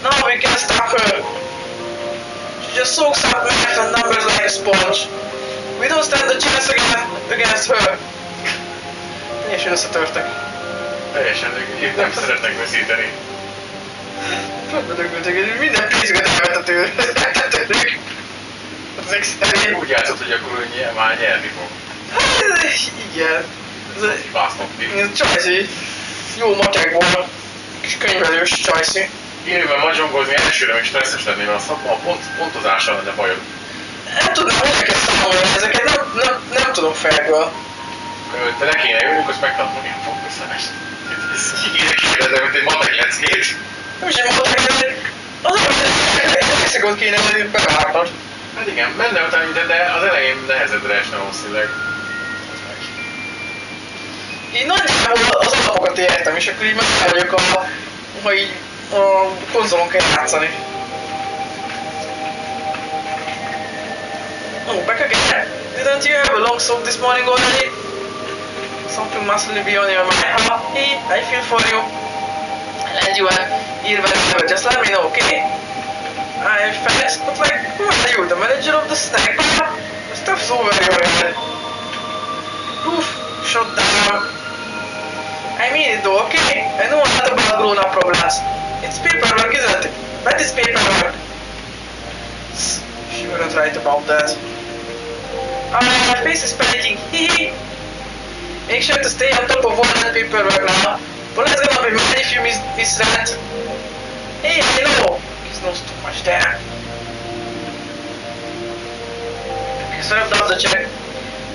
Speaker 1: Now we can't stop her. She just soaks up math and numbers like a sponge. We don't stand a chance against her. Teljesen összetörtek.
Speaker 2: Teljesen, ők nem szeretnek veszíteni.
Speaker 1: Földbedögültek, minden pénzüket elvett tőlük. Az extrém.
Speaker 2: Úgy játszott, hogy akkor ő már nyerni fog.
Speaker 1: Igen. Ez csajszi. Jó matekból. Kis könyvelős csajszi.
Speaker 2: Élőben mahjongozni elsőre még stresszes lenni, mert a pontozással lenne bajod.
Speaker 1: Nem tudom, hogy kell számolni ezeket, nem tudom fejből.
Speaker 2: Te ne kéne jönnünk, azt megtanulni a pontozást. Kéne kérdezem, mint egy matek leckét.
Speaker 1: Nem is egy matek leckét. Az a szekund kéne, hogy bevártad.
Speaker 2: Hát igen, menne utána minden, de az elején nehezedre esne valószínűleg.
Speaker 1: Így nagyjából az alapokat értem, és akkor így meg vagyok, ha így a konzolon kell játszani. Oh, back again. Didn't you have a long soak this morning already? Something must really be on your mind. Hey, I feel for you. And you are here whenever, just let me know, okay? I'm fast, but like, who are you, the manager of the snack bar? The stuff's over your head. Oof, shut down. I mean it though, okay? I know a lot about grown-up problems. It's paperwork, isn't it? That is paperwork. She wouldn't write about that. My face is panicking, hehe. Make sure to stay on top of all that paperwork now. But let's gonna be mad if you miss that. Hey, I know. He knows too much there. Okay, so I've done the check.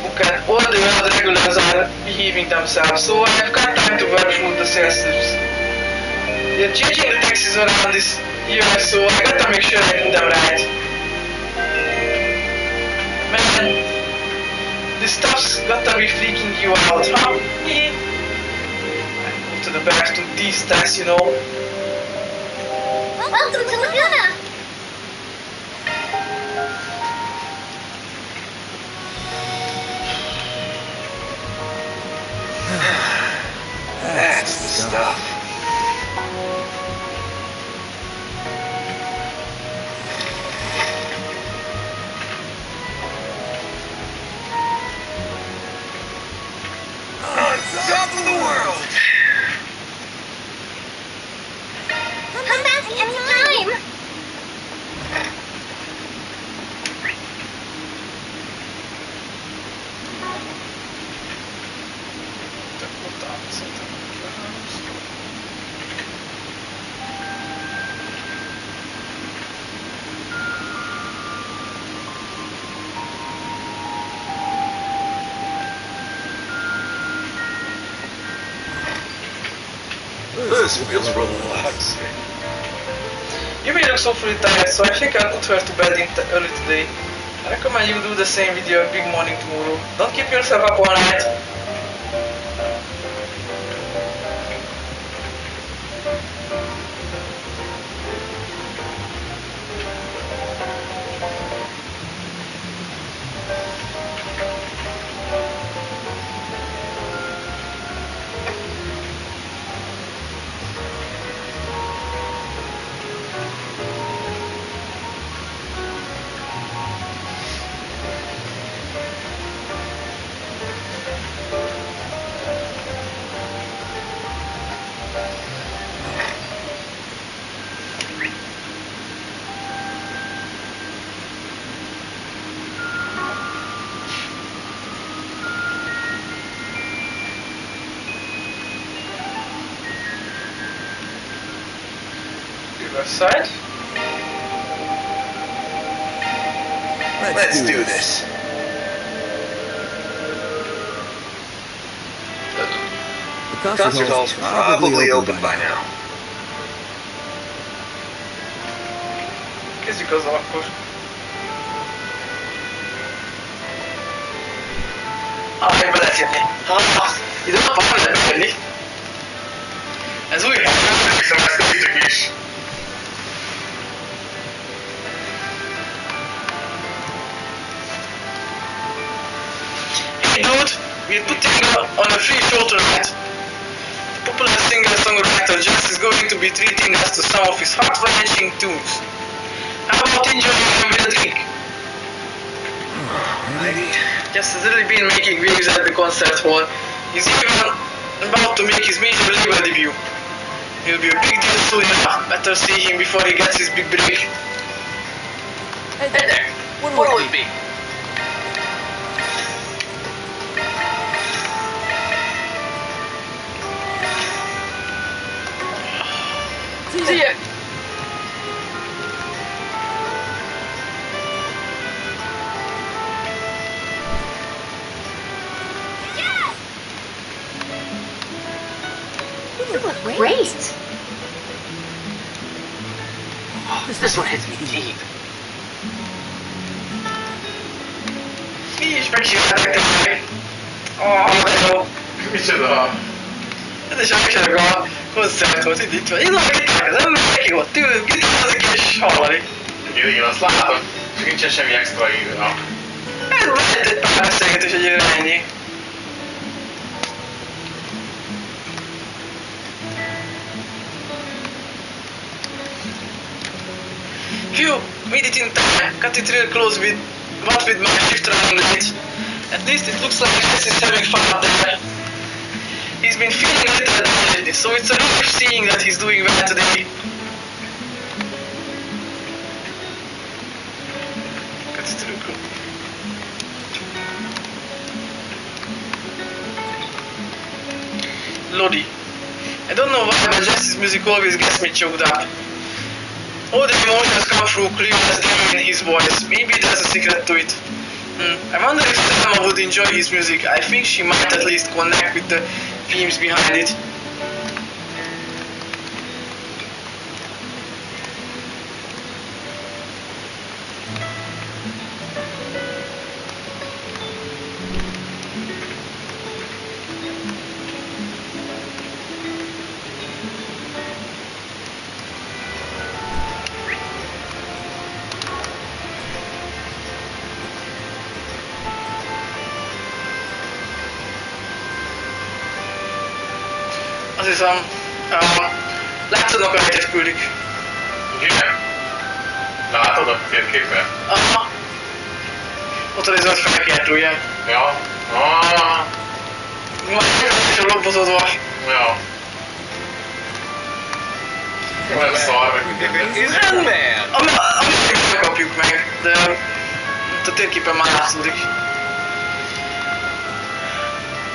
Speaker 1: Okay, all the other regulars are behaving themselves, so I've got time to work through the sales slips. They're changing the taxes around this year, so I gotta make sure I do them right. Man, this stuff's gotta be freaking you out, huh? I go to the bank to de-stress, you know.
Speaker 3: Welcome to Laguna!
Speaker 4: That's the stuff. On top of the world!
Speaker 3: Come back anytime!
Speaker 4: This feels relaxing.
Speaker 1: You may look so fully tired, so I think I'll put her to bed early today. I recommend you do the same with your big morning tomorrow. Don't keep yourself up all night. Side.
Speaker 4: Let's do this. The concert hall's probably open by now.
Speaker 1: Kezdjük azzal akkor. Be lehet jönni. Ide napon nem lehet bejönni. Ez új hely.
Speaker 2: Nem hiszem, ezt teszitek is.
Speaker 1: Hey dude, we're putting on a free show tonight. The popular singer-songwriter Jess is going to be treating us to some of his heart-wrenching tunes. How about enjoying them with a drink? Jess has really been making waves at the concert hall. He's even about to make his major label debut. He'll be a big deal soon enough. Better see him before he gets his big break.
Speaker 5: Hey there. What will it be?
Speaker 1: See ya.
Speaker 3: You look great!
Speaker 5: This one hits me deep.
Speaker 1: És megcsinálták tényleg. De jó.
Speaker 2: Micsoda?
Speaker 1: Ez is csak a koncert volt, itt van. Izolítják az emberek, ki ott ül, gitározik és hallani.
Speaker 2: Igen, azt látom, csak nincsen semmi extra idő.
Speaker 1: Ez lehet egy pár beszélgetés, hogy ennyi. Phew, made it in time. Cut it real close with my shift running late. At least it looks like Jess is having fun up there. He's been feeling a little down lately, so it's a relief seeing that he's doing well today. Cut it real close. Lodi. I don't know why, but Jess's music always gets me choked up. All the emotions come through clear as day in his voice. Maybe there's a secret to it. I wonder if Selma would enjoy his music. I think she might at least connect with the themes behind it. Azt hiszem, látszódnak a helyet küldik.
Speaker 2: Igen? Látod a térképen?
Speaker 1: Aha. Ott az zöld felkeltője.
Speaker 2: Ja.
Speaker 1: Majd is a lobbozódva.
Speaker 2: Ja. Olyan szar, meg
Speaker 1: Amit megkapjuk meg, de a térképen már látszódik.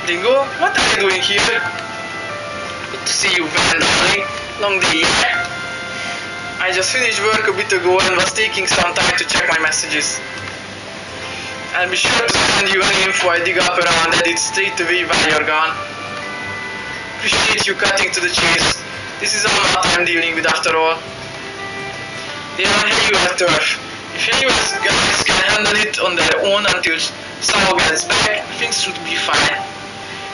Speaker 1: Dingo, what are you doing here? Good to see you, Van, darling. Long day. I just finished work a bit ago and was taking some time to check my messages. I'll be sure to send you any info I dig up around Edit straight away while you're gone. Appreciate you cutting to the chase. This is all what I'm dealing with after all. They are HUS turf. If HUS guys can handle it on their own until Samo gets back, things should be fine.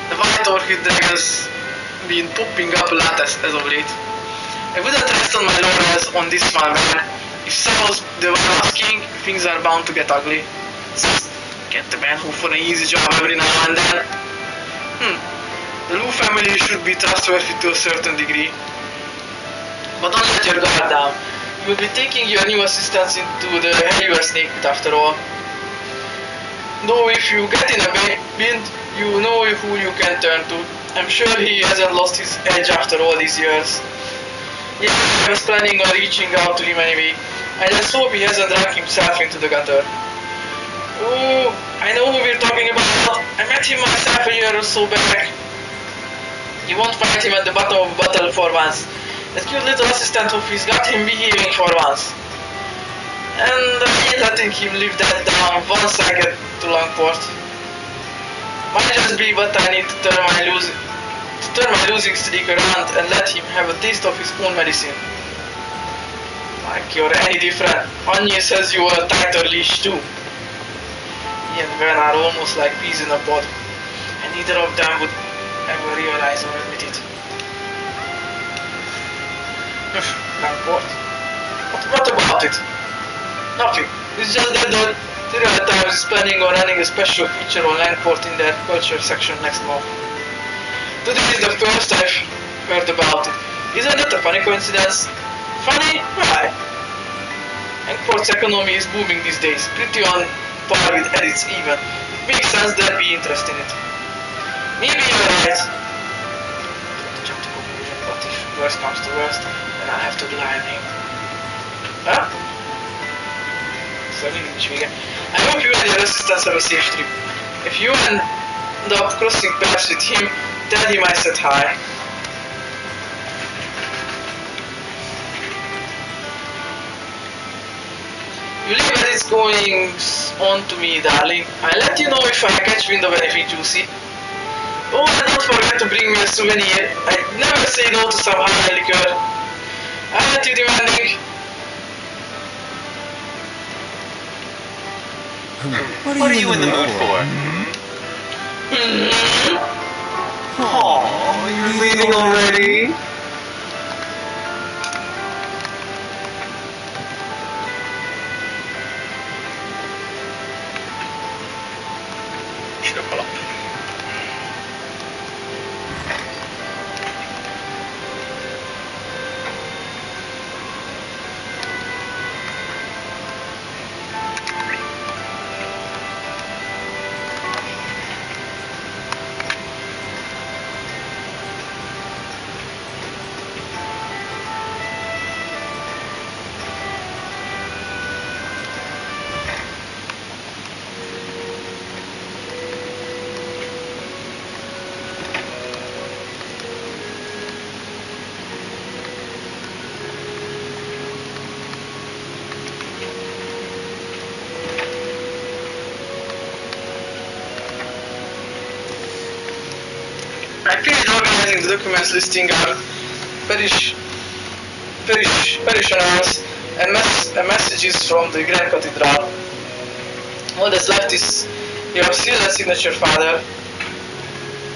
Speaker 1: The White Orchid Dragon's been popping up a lot as of late. I wouldn't rest on my laurels on this one, man. If Samo's the one asking, things are bound to get ugly. Just get the man who for an easy job every now and then. The Lu family should be trustworthy to a certain degree. But don't let your guard down. You will be taking your new assistants into the HUS snake pit after all. Though if you get in a bind, you know who you can turn to. I'm sure he hasn't lost his edge after all these years. Yeah, I was planning on reaching out to him anyway. I just hope he hasn't dragged himself into the gutter. Oh, I know who we're talking about. I met him myself a year or so back. You won't find him at the bottom of a bottle for once. That cute little assistant of his got him behaving for once. And I ain't letting him live that down once I get to Longport. Might just be what I need to turn my losing streak around and let him have a taste of his own medicine. Like you're any different. Anya says you are a tighter leash too. He and Van are almost like peas in a pod, and neither of them would ever realize or admit it. Langport? What about it? Nothing. It's just that the Serial Times is planning on running a special feature on Langport in their culture section next month. Today is the first I've heard about it. Isn't it a funny coincidence? Funny? Why? Langport's economy is booming these days, pretty on par with Edith's even. It makes sense there'd be interest in it. Maybe you're right. Jump to conclusion, but if worst comes to worst, then I'll have to rely on him. Huh? Szóval mindig is vége. I hope you and your assistants have a safe trip. If you end up crossing paths with him, tell him I said hi. You leave as it's going on to me, darling. I'll let you know if I catch wind of anything juicy. Oh, and don't forget to bring me a souvenir. I'd never say no to some high liquor. I'm not too demanding.
Speaker 5: What are you in the mood for? Oh, you're leaving already?
Speaker 2: Csöp alap.
Speaker 1: I finished organizing the documents listing our parishioners and messages from the Grand Cathedral. All that's left is your seal and signature, Father.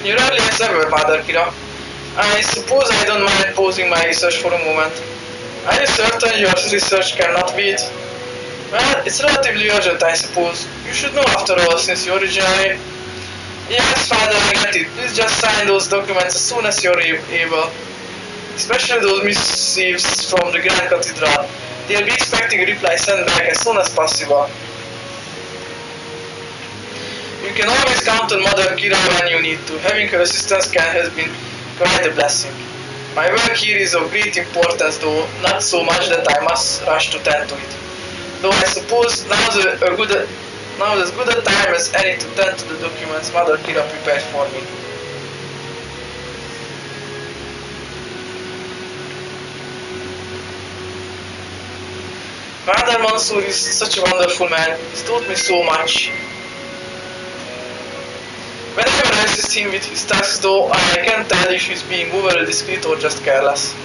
Speaker 1: You're early as ever, Mother Kira. I suppose I don't mind pausing my research for a moment. Are you certain your research cannot wait? Well, it's relatively urgent, I suppose. You should know after all, since you originally... Yes, Father, I get it. Please just sign those documents as soon as you're able. Especially those missives from the Grand Cathedral. They'll be expecting a reply sent back as soon as possible. You can always count on Mother Kira when you need to. Having her assistance has been quite a blessing. My work here is of great importance, though not so much that I must rush to tend to it. Though I suppose now's as good a time as any to tend to the documents Mother Kira prepared for me. Father Mansour is such a wonderful man. He's taught me so much. Whenever I assist him with his tasks, though, I can't tell if he's being overly discreet or just careless.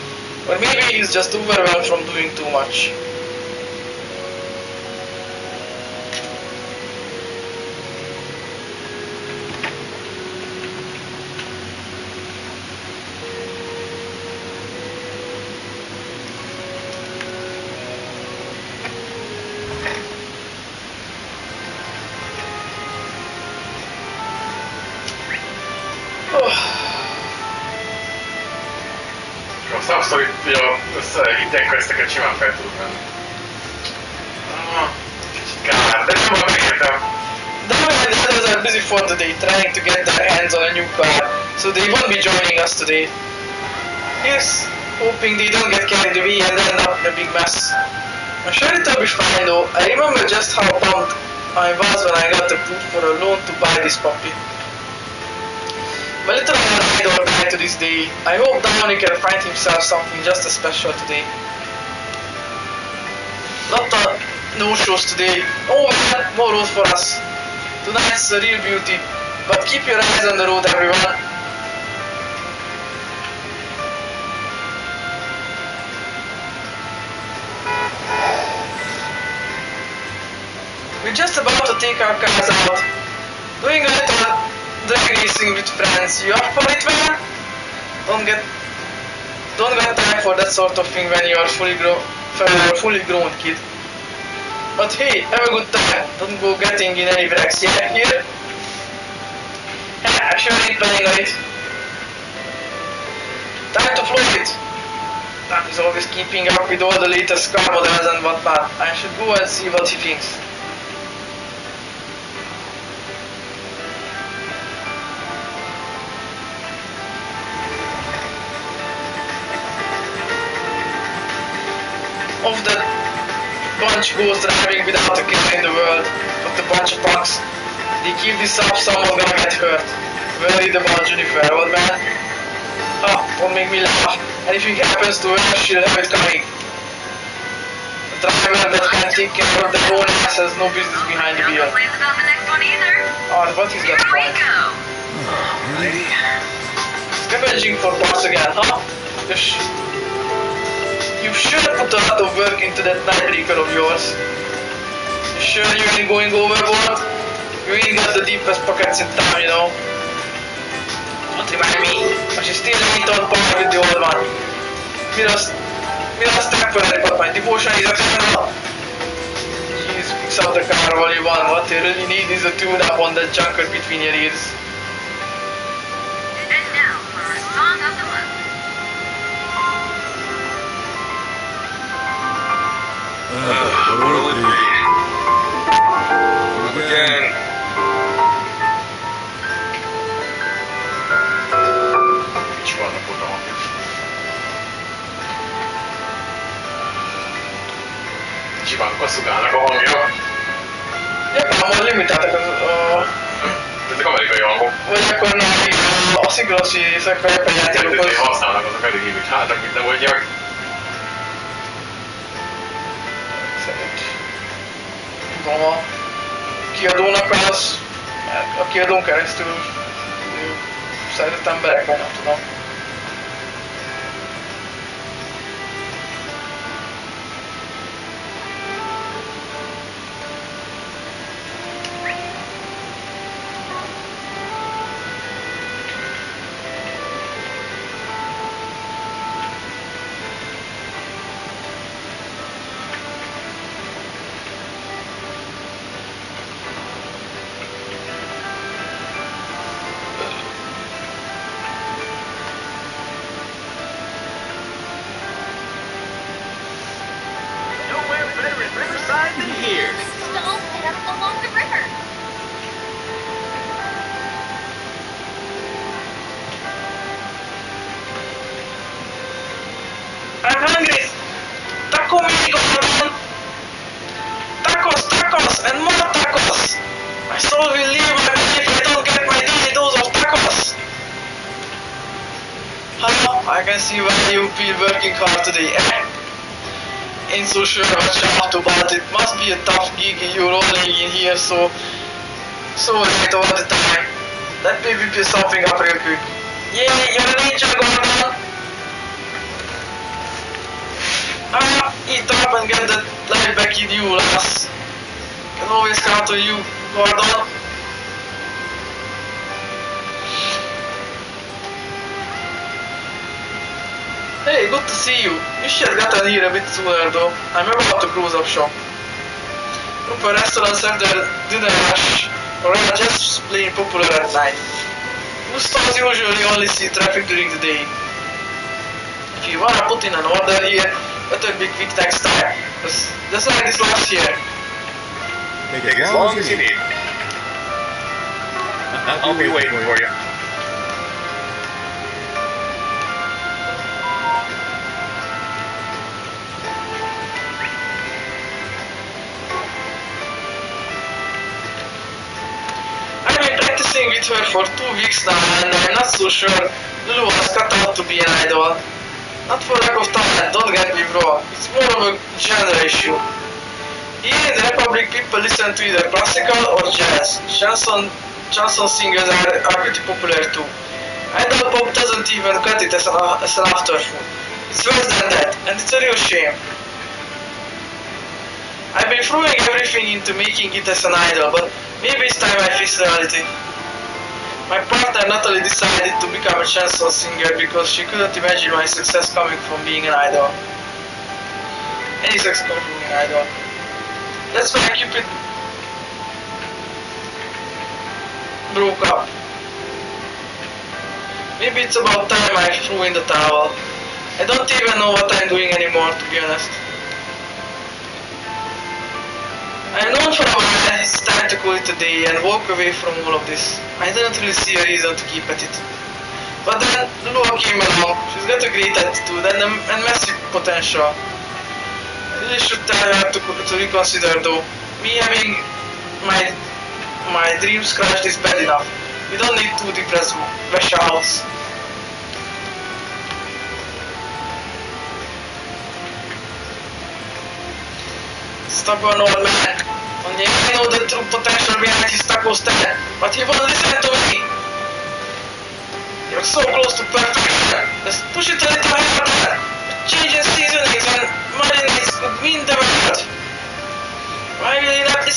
Speaker 1: Or maybe he's just overwhelmed from doing too much.
Speaker 2: A szavszor itt a hidegközteket simán fel tudod menni. Kár, de nem van, megértem.
Speaker 1: The others are busy for the day, trying to get their hands on a new car, so they won't be joining us today. Yes, hoping they don't get carried away and end up in a big mess. I'm sure it'll be fine though. I remember just how pumped I was when I got approved for a loan to buy this puppy. My little man died or died to this day. I hope Downey can find himself something just as special today. Not the no-shows today. Oh man, more road for us. Tonight's a real beauty. But keep your eyes on the road, everyone. We're just about to take our cars out. Doing a little drag racing with friends. You up for it, man? Don't get time for that sort of thing when you're fully grown kid. But hey, have a good time. Don't go getting in any wrecks, yeah? Here? Yeah, I sure ain't planning on it. Time to float it. Dad is always keeping up with all the latest car models and whatnot. I should go and see what he thinks. Of that bunch goes driving without a care in the world, but the bunch of punks. They keep this up, someone's gonna get hurt. Worried about Jennifer, old man. Don't make me laugh. And if it happens to her, she'll have it coming. The driver that can take care of their own ass has no business behind the wheel. Oh, what is that point?
Speaker 4: Alrighty.
Speaker 1: Scavenging for parts again, huh? You should have put a lot of work into that Daybreaker of yours. Sure, you ain't going overboard. You ain't got the deepest pockets in town, you know. Don't remind me, but she still ain't on par with the old one. Mira's temporary, but my devotion is eternal. Jeez, fix up the car all you want. What you really need is a tune-up on that junker between your ears.
Speaker 3: And now for our song of the month.
Speaker 5: What will it be? Again.
Speaker 2: Nincs vannak oda. Csibának a szugának a hangja.
Speaker 1: Japánban limitáltak
Speaker 2: Ezek amerikai hangok.
Speaker 1: vagy akkor nem a szinkronos részek a japán játékokhoz.
Speaker 2: Kettőt használnak, azok elég limitáltak, mint nem mondják.
Speaker 1: Szerint. Tudom, a kiadónak az, a kiadón keresztül szerzett emberek, vagy nem tudom.
Speaker 5: Nowhere better at Riverside than here.
Speaker 3: Don't head up along the river.
Speaker 1: I'm hungry! Taco me, Gordon! Tacos, and more tacos! My soul will leave my body if I don't get my daily dose of tacos! Hello, I can see why you feel working hard today, eh? Ain't so sure what you're up to, but it must be a tough gig you're rolling in here so late all the time. Let me whip you something up real quick. Yeah, you're a ninja, Gordon! Eat up and get that life back in you, lass. Can always count on you, Gordon. Hey, good to see you. You should have gotten here a bit sooner though. I'm about to close up shop. Look for restaurants after dinner rush, or are just plain popular at night. Most stores usually only see traffic during the day. If you wanna put in an order here, better be quick next time. Just like this last year.
Speaker 5: Take as long as you need. I'll be waiting for you.
Speaker 1: I've been practicing with her for 2 weeks now and I'm not so sure Lulu was cut out to be an idol. Not for lack of talent, don't get me wrong, it's more of a genre issue. Here in the Republic people listen to either classical or jazz. Chanson singers are pretty popular too. Idol pop doesn't even cut it as an afterthought. It's worse than that, and it's a real shame. I've been throwing everything into making it as an idol, but maybe it's time I face reality. My partner Natalie decided to become a chanson singer because she couldn't imagine my success coming from being an idol. Any success coming from being an idol. That's why Cupid broke up. Maybe it's about time I threw in the towel. I don't even know what I'm doing anymore, to be honest. I've known for a while it's time to call it a day and walk away from all of this. I didn't really see a reason to keep at it. But then Lua came along. She's got a great attitude and massive potential. I really should tell her to reconsider though. Me having my dreams crushed is bad enough. We don't need 2 depressed vegetables. Stubborn old man. Only I know the true potential behind his taco stand, but he won't listen to me. You're so close to perfection. Let's push it a little harder. Change in seasonings and marinades could mean the world. Why will he not listen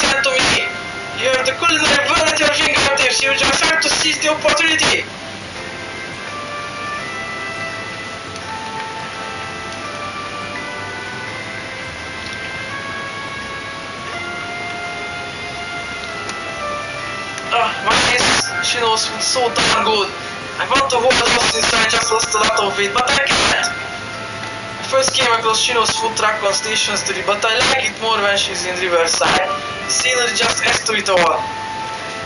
Speaker 1: the culinary world at your fingertips. You just have to seize the opportunity. Why is she knows food so damn good? I want to hold on since I just lost a lot of weight, but I can't. I first came across Shino's food truck on Station Street, but I like it more when she's in Riverside. The scenery just adds to it all.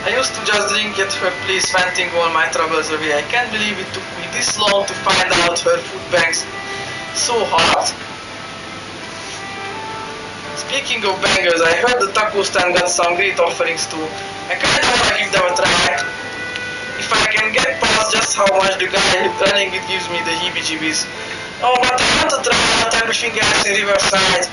Speaker 1: I used to just drink at her place, venting all my troubles away. I can't believe it took me this long to find out her food bank's so hard. Speaking of bangers, I heard the taco stand got some great offerings too. I kinda wanna give them a try. If I can get past just how much the guy running it gives me the heebie-jeebies. Oh, but I want to try out everything else in Riverside.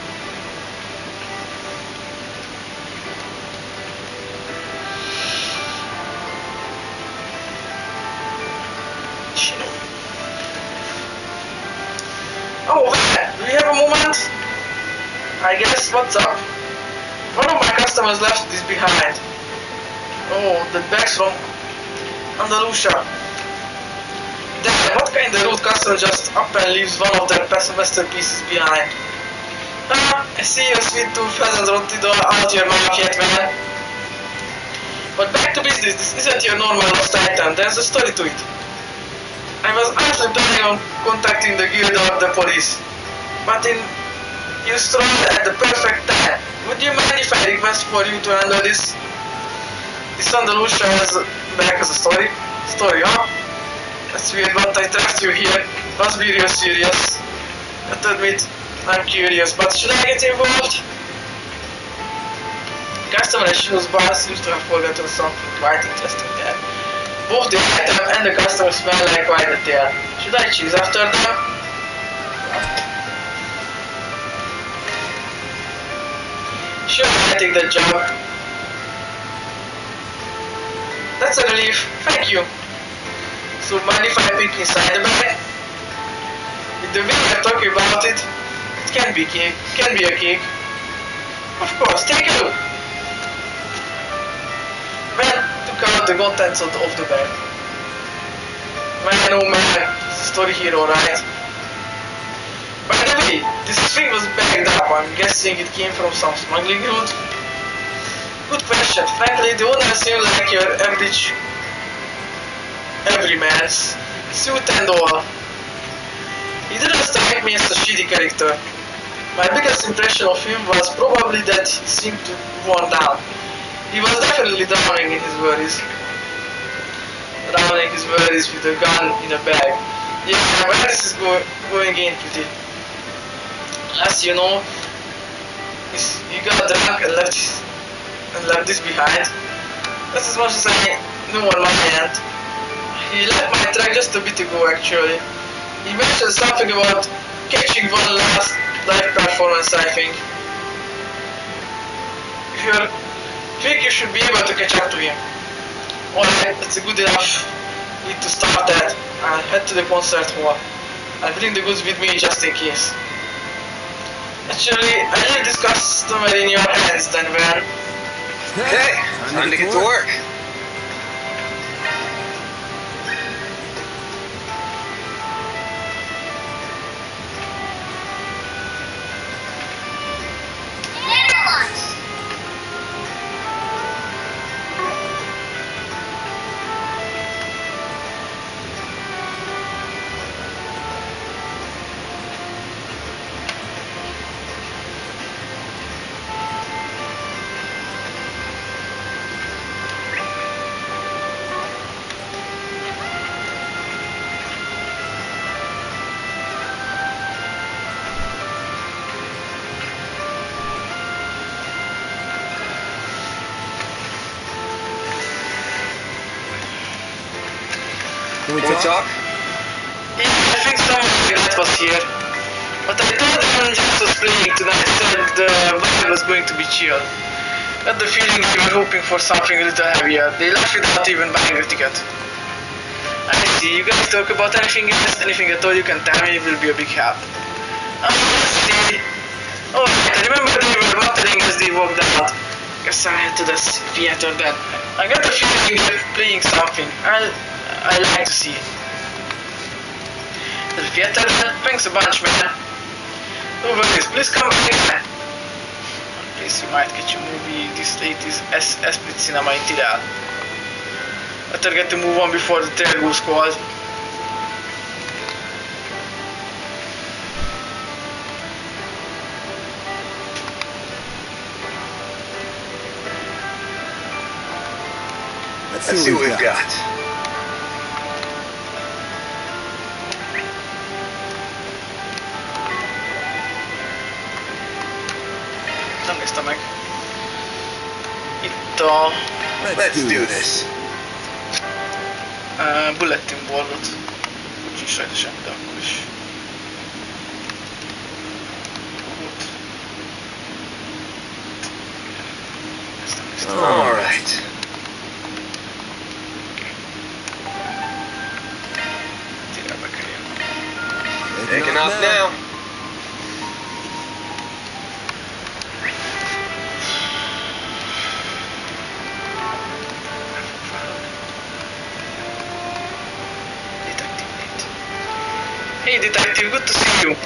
Speaker 1: Shino. Oh, do we have a moment? I guess, what's up? One of my customers left this behind. Oh, the bags from Andalusia. Damn, what kind of rude customer just up and leaves one of their masterpieces behind? I see your sweet tooth hasn't rotted out your mouth yet, man. But back to business, this isn't your normal lost item, there's a story to it. I was actually planning on contacting the guild or the police, but you strolled at the perfect time. Would you mind if I request for you to handle this? This Andalusia has back as a story, huh? That's weird, but I trust you here. Must be real serious. I have to admit, I'm curious, but should I get involved? Customer at Shino's bar seems to have forgotten something quite interesting there. Both the item and the customer smell like quite a tail. Should I choose after them? Sure, I take that job. That's a relief, thank you. So mind if I peek inside the bag? With the way you're talking about it, it can be cake, can be a cake. Of course, take a look. Ben took out the contents of the bag. Man, oh man, it's a story hero, right? By the way, this thing was bagged up. I'm guessing it came from some smuggling route. Good question. Frankly, the owner seemed like your average everyman's suit and all. He didn't strike me as a shitty character. My biggest impression of him was probably that he seemed to worn down. He was definitely drowning in his worries. Drowning his worries with a gun in a bag. Yeah, where this is going in pretty. As you know, he got drunk and left this behind. That's as much as I know on my end. He left my track just a bit ago actually. He mentioned something about catching one last live performance, I think. If you think you should be able to catch up to him. Alright, that's a good enough. Need to start that. I'll head to the concert hall. I'll bring the goods with me just in case. Actually, I leave this customer in your hands then, man.
Speaker 4: Okay, time to get to work.
Speaker 5: Can we talk?
Speaker 1: Yeah, I think someone like that was here. But I told them just was playing tonight that the vibe was going to be chill. Got the feeling they were hoping for something a little heavier. They left without even buying a ticket. I see, you guys talk about anything else, anything at all you can tell me, it will be a big help. Let's see. Oh right, I remember they were muttering as they walked out. Guess I had to this theater then. I got the feeling they're playing something. I like to see. The theater then, thanks a bunch, man. Over this, please come back. Please, you might catch a movie this late is split cinema in Tyrell. Better get to move on before the trail goes cold.
Speaker 4: Let's see what we've got.
Speaker 1: Nem néztem meg. Itt a
Speaker 4: Let's do this.
Speaker 1: bulletin boardot. Nincs rajta semmi, de akkor is. Ezt nem néztem.
Speaker 4: All right.
Speaker 1: Tényleg be kell jönni.
Speaker 4: Taking off now.
Speaker 1: Hey detective, good to see you.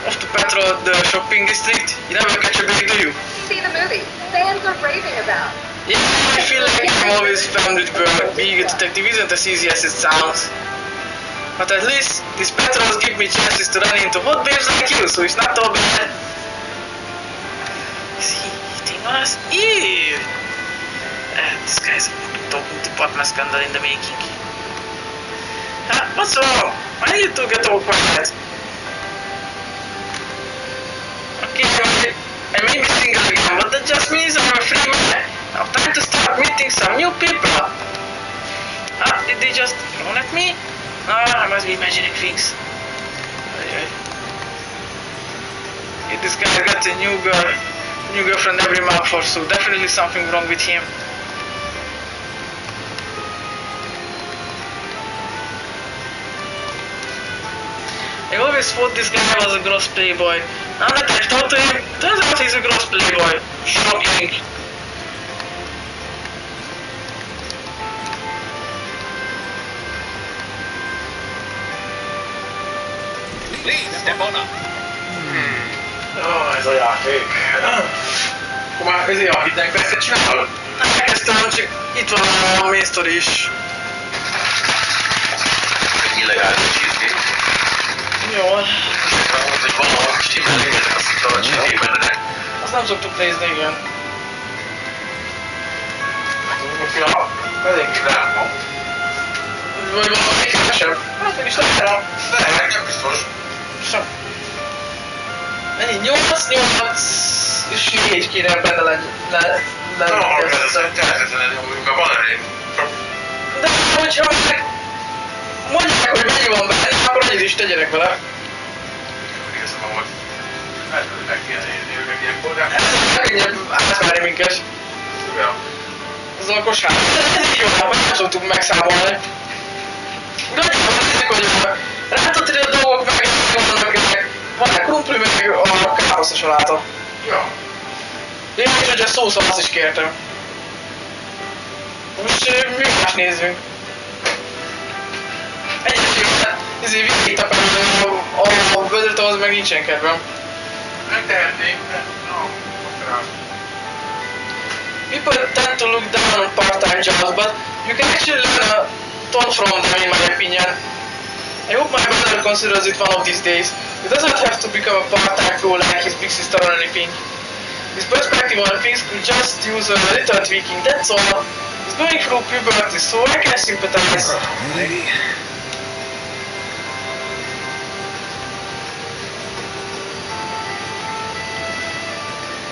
Speaker 1: Off to patrol the shopping district. You never catch a break, do you?
Speaker 3: See the movie. Fans are raving about.
Speaker 1: Yeah, I feel like I'm always found with being a detective isn't as easy as it sounds. But at least these patrols give me chances to run into hot babes like you, so it's not all bad. Is he eating us? Ew! This guy's a talking department scandal in the making. What's wrong? I need to get all quiet. Okay, I may be single again, but that just means I'm a free man. Now time to start meeting some new people. Did they just frown at me? I must be imagining things. Yeah, this guy got a new girlfriend every month or so. Definitely something wrong with him. I always thought this guy was a gross playboy. Now that I've talked to him, turns out he's a gross playboy. Shocking.
Speaker 4: Please, step on up.
Speaker 2: Ez a játék. Akkor már ezért a hideg percet csinálod?
Speaker 1: Elkezdtem, csak itt van a main story is.
Speaker 2: Illegális cheesecake.
Speaker 1: Jó.
Speaker 2: Mondod, hogy valahol stimmelni ezek a szikla a cheesecake-ben, de...
Speaker 1: Azt nem szoktuk nézni, igen.
Speaker 2: Elég dráma.
Speaker 1: Vagy valami kevesebb. Hát mégis nem tudom.
Speaker 2: Nem biztos.
Speaker 1: Sem. Ennyi? 8 és 4 kéne benne lenni.
Speaker 2: Természetesen, amikor van elég.
Speaker 1: De hogyha meg mondják, hogy mennyi van benne, akkor annyit is tegyenek vele.
Speaker 2: Igazán volt. Meg kéne nézni őket ilyenkor, de...
Speaker 1: Ez a legkönnyebb átverni minket. Ez a kosár. Ez így van, hogy nem szoktuk megszámolni. De annyiban nézzük, hogy rátatni a dolgok meg vannak ezek. Van-e krumpli, meg a káposzta saláta.
Speaker 2: Ja.
Speaker 1: Én is, hogy a szószal azt is kértem. Most mi más nézzünk? Egyébként végigtapálni a vödröt, ahhoz meg nincsen kedvem.
Speaker 2: Megtehetnénk, de...
Speaker 1: People tend to look down on part-time jobs, but you can actually learn a ton from them in my opinion. I hope my brother considers it one of these days. He doesn't have to become a part-time pro like his big sister or anything. His perspective on things could just use a little tweaking, that's all. He's going through puberty, so I can sympathize.
Speaker 4: Lady.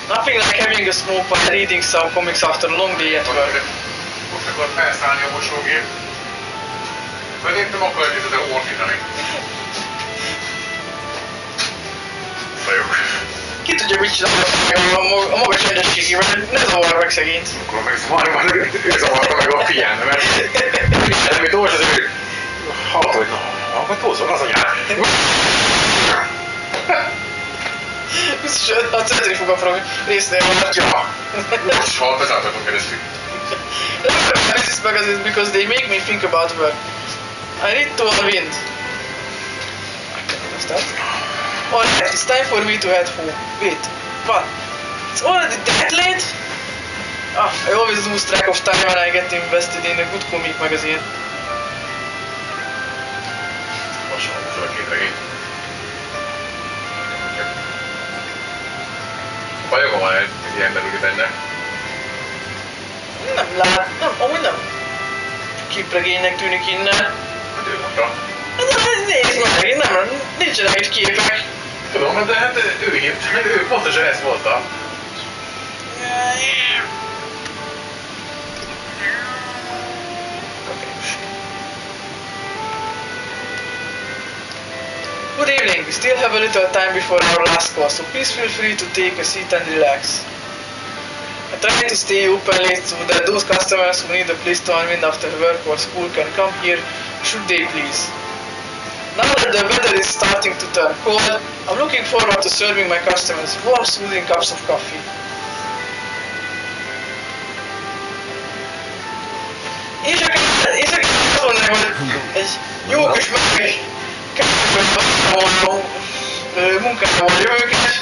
Speaker 1: Nothing like having a smoke while reading some comics after a long day at work.
Speaker 2: Most akar felszállni a mosógép. Vagy én nem akarod ezzel ordítani. Fajok.
Speaker 1: Ki tudja, mit csinálnak a magas rendességével, ne zavarj meg szegényt.
Speaker 2: Akkor meg zavarta meg a figyelmemet. Nem, itt olvas az ő. Hallod, hogy na, akkor túlszol az anyád.
Speaker 1: Biztos 5 fog a résznél van.
Speaker 2: Ja, most halt az állaton keresztül.
Speaker 1: This is magazines because they make me think about work. I read to the wind. Understand? Alright, it's time for me to head home. Wait, what? It's already that late? Ah, I always lose track of time when I get invested in a good comic magazine.
Speaker 2: Hasonló a képregény. Bajoga van egy ilyen belüli benne.
Speaker 1: Nem lát, nem, amúgy nem. Képregénynek tűnik innen.
Speaker 2: Hát ő mondta.
Speaker 1: Nézd meg, nem, nincsenek itt képek.
Speaker 2: Tudom, de hát ő írt, ő pontosan ezt mondta.
Speaker 1: Good evening, we still have a little time before our last call, so please feel free to take a seat and relax. I try to stay open late so that those customers who need a place to unwind after work or school can come here should they please. Now that the weather is starting to turn cold, I'm looking forward to serving my customers warm, soothing cups of coffee. És akár azt mondanám, hogy egy jó kis meleg munkával jövök, és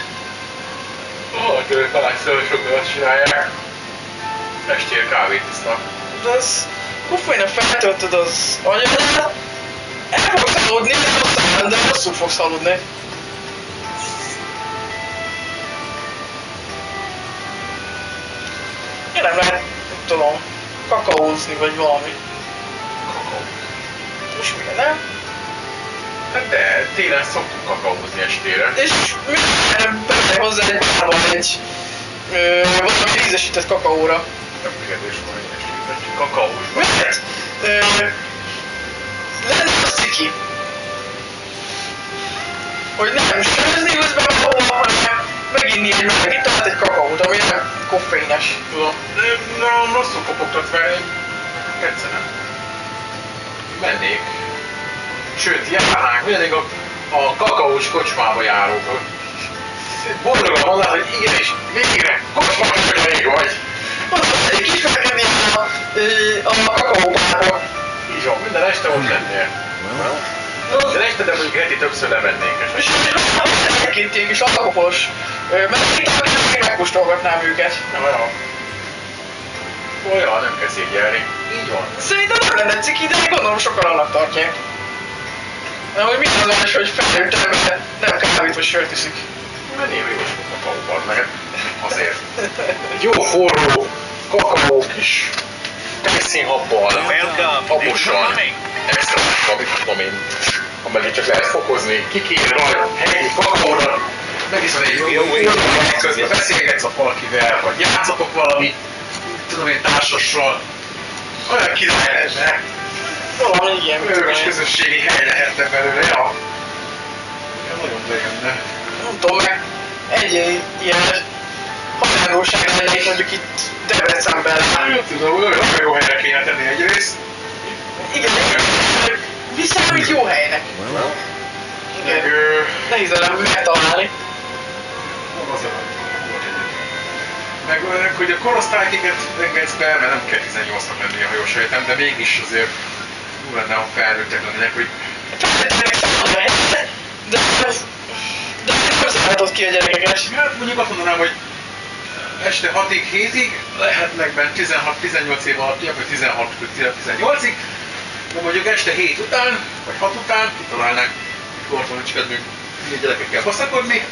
Speaker 2: Tőle talán sokkal azt csinálják. Estél kávét isznak.
Speaker 1: de az koffein feltöltöd az anyadat, el fogsz aludni, de rosszul fogsz aludni. Én nem lehet, nem tudom, kakaózni vagy valami.
Speaker 2: Kakaó.
Speaker 1: Most mi, nem?
Speaker 2: Hát de télen szoktunk kakaózni estére.
Speaker 1: És benne hozzá egy bárban egy valami ízesített kakaóra.
Speaker 2: Nem kérdés, hogy estél kakaós.
Speaker 1: Miért? Lenne az ciki. Hogy nem sörözni közben kakaóval, hanem meginni egy meleg italt, egy kakaót, ami nem koffeines.
Speaker 2: Tudom, de rosszul kopogtatsz, mert én tetszene. Mennék. Sőt, járnánk, mindig a kakaós kocsmába járók. Boldogan mondaná, hogy igenis, végre, kocsmába elég vagy.
Speaker 1: Mondom, egy kis megkenni a kakaóbárba.
Speaker 2: Így van, minden este ott lennél. Minden este, de mondjuk heti többször levennénk.
Speaker 1: És egyébként ilyen kis alkoholos, mert itt megkóstolgatnám őket.
Speaker 2: Olyan, nem kell szégyelni. Így van.
Speaker 1: Szerintem nem lenne ciki, de gondolom sokan annak tartják. Mert hogy minden az, hogy felnőtt ember nem kávét vagy sört iszik.
Speaker 2: Mennél jó kakaóban, meg azért. Jó forró, kakaó kis tejszínhabbal, habosan, extra, amit tudom én, amelyet csak lehet fokozni, kikér rajta, helyi kakaóra, megiszol egy jó közben beszélgetsz a valakivel, vagy játszatok valami, tudom én, társassal, olyan király lenne.
Speaker 1: Valami ilyen.
Speaker 2: Örökös közösségi hely lehetne belőle, ja. Nagyon bejönne.
Speaker 1: Nem tudom meg, egy ilyen határgóság lenne itt mondjuk itt Debrecenben.
Speaker 2: Nem tudom, olyan jó helyre kéne tenni egyrészt.
Speaker 1: Igen, viszont jó helynek. Igen, nehéz lenne megtalálni.
Speaker 2: Meg hogy a korosztálykiket engedsz be, mert nem kell 18-nak lenni, ha jól sejtem, de mégis azért jó lenne, ha felnőttek lennének, hogy
Speaker 1: de nem szállítod ki a gyerekeket.
Speaker 2: hát mondjuk azt mondanám, hogy este 6-ig, 7-ig lehetnek benne 16-18 év alattiak, vagy 16-18-ig, de mondjuk este 7 után, vagy 6 után kitalálnánk, mikor van, hogy kedvünk gyerekekkel baszakodni,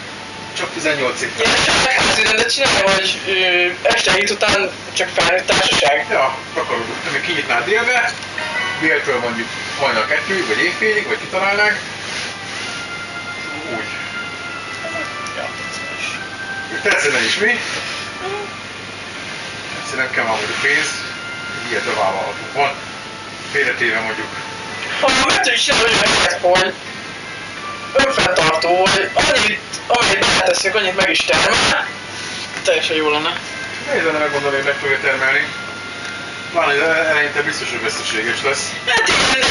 Speaker 2: csak 18 év.
Speaker 1: Ilyen csak megházirendet csinálni, hogy este 7 után csak felnőtt társaság.
Speaker 2: Ja, akarod, hogy kinyitnád délbe, déltől mondjuk hajnal 2 vagy éjfélig, vagy kitalálnánk. Úgy.
Speaker 1: Ja,
Speaker 2: Tetszene is mi? Egyszerűen nem kell már mondjuk pénz, ilyet bevállalhatunk. Van félretéve mondjuk.
Speaker 1: ha mert is sem, hogy megszekol, önfenntartó, hogy amennyit beleteszünk, annyit meg is termel. Teljesen jó lenne.
Speaker 2: Nehéz lenne megmondani, hogy meg fogja termelni. Van, eleinte biztos, hogy veszteséges lesz.
Speaker 1: Hát igen,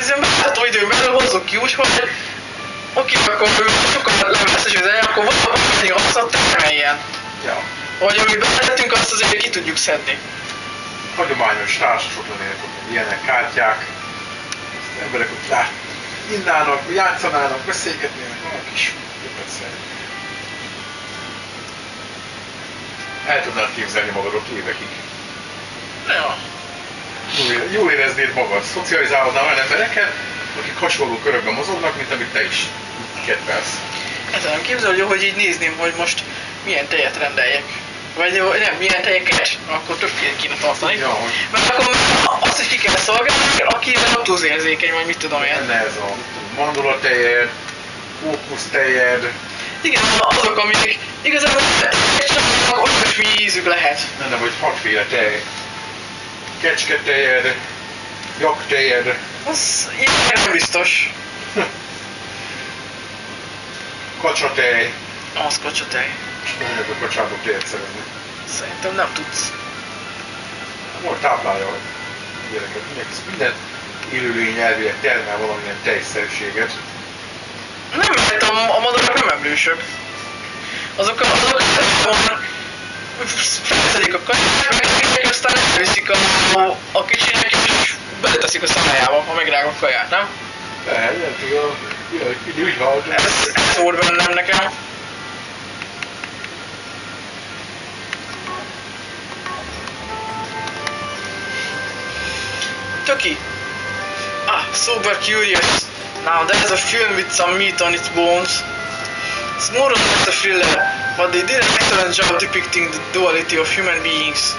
Speaker 1: ezen várható időn belül hozzuk ki úgy, hogy Oké, akkor sokkal leveszes az el, akkor valami rosszat termeljen.
Speaker 2: Ja.
Speaker 1: Vagy amit beletettünk, azt azért ki tudjuk szedni.
Speaker 2: Hagyományos társasok lennének ott, ilyenek, kártyák. Az emberek ott innának, játszanának, beszélgetnének, olyan kis persze. El tudnád képzelni magad ott évekig.
Speaker 1: Ja.
Speaker 2: Jól éreznéd magad, szocializálódnál olyan emberekkel, akik hasonló körökben mozognak, mint amit te is kedvelsz.
Speaker 1: Hát nem képzelő, hogy így nézném, hogy most milyen tejet rendeljek. Vagy nem, milyen tejeket, akkor többféle kéne tartani.
Speaker 2: Ja, hogy...
Speaker 1: Mert akkor azt is ki kell szolgálni, aki laktózérzékeny, vagy mit tudom én.
Speaker 2: Lenne ez a mandulatejed, fókusztejed.
Speaker 1: Igen, azok, amik igazából csak olyasmi ízük lehet.
Speaker 2: Lenne vagy 6 féle tej. Kecsketejed, jaktejed.
Speaker 1: Az ilyen nem biztos.
Speaker 2: Kacsatej.
Speaker 1: Az kacsatej.
Speaker 2: Nem lehet a kacsából tejet szerezni.
Speaker 1: Szerintem nem tudsz.
Speaker 2: Most táplálja a ilyeneket. Minden élőlény elvileg termel valamilyen tejszerűséget.
Speaker 1: Nem, mert a madarak nem emlősök. Azok felszedik a kaját, megviszik, aztán elviszik a kicsinek, és beleteszik a szájába, ha megrágott kaját, nem?
Speaker 2: Lehet tudom. Jaj, úgy hallod.
Speaker 1: Ez volt bennem nekem. Turkey. Super curious. Now there's a film with some meat on its bones. It's more or less a thriller, but they did an excellent job depicting the duality of human beings.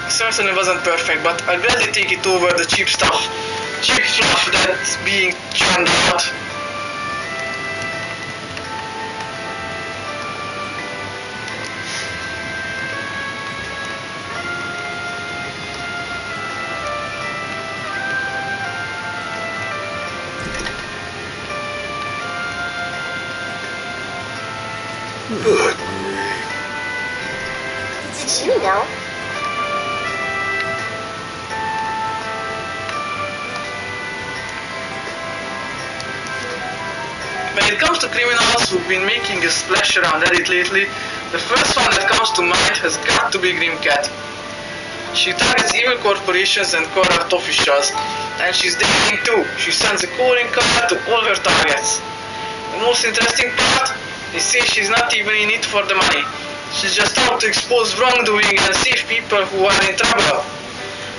Speaker 1: It certainly wasn't perfect, but I'd gladly take it over the cheap stuff. Cheap fluff that's being churned out.
Speaker 4: Good.
Speaker 3: Did you know?
Speaker 1: When it comes to criminals who've been making a splash around Reddit lately, the first one that comes to mind has got to be Grimcat. She targets evil corporations and corrupt officials, and she's daring too. She sends a calling card to all her targets. The most interesting part? They say she's not even in it for the money. She's just out to expose wrongdoing and save people who are in trouble.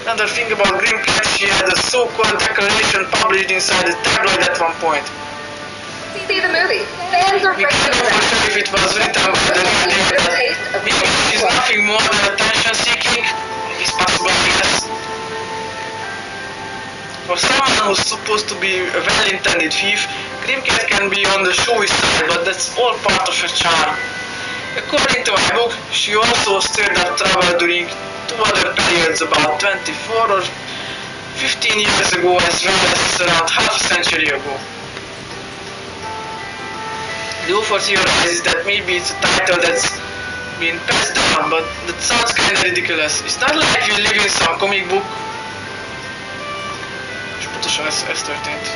Speaker 1: Another thing about Grimcat, she had a so-called declaration published inside the tabloid at one point.
Speaker 3: See the movie. Fans are
Speaker 1: We can't know for sure if it was written by the leader. Maybe she's nothing more than attention-seeking. It's possible, yes. For someone who's supposed to be a well-intended thief, Grimcat can be on the showy side, but that's all part of her charm. According to my book, she also stirred up trouble during two other periods about 24 or 15 years ago, as well as around half a century ago. The author theorizes that maybe it's a title that's been passed down, but that sounds kinda ridiculous. It's not like you live in some comic book. És pontosan ez történt.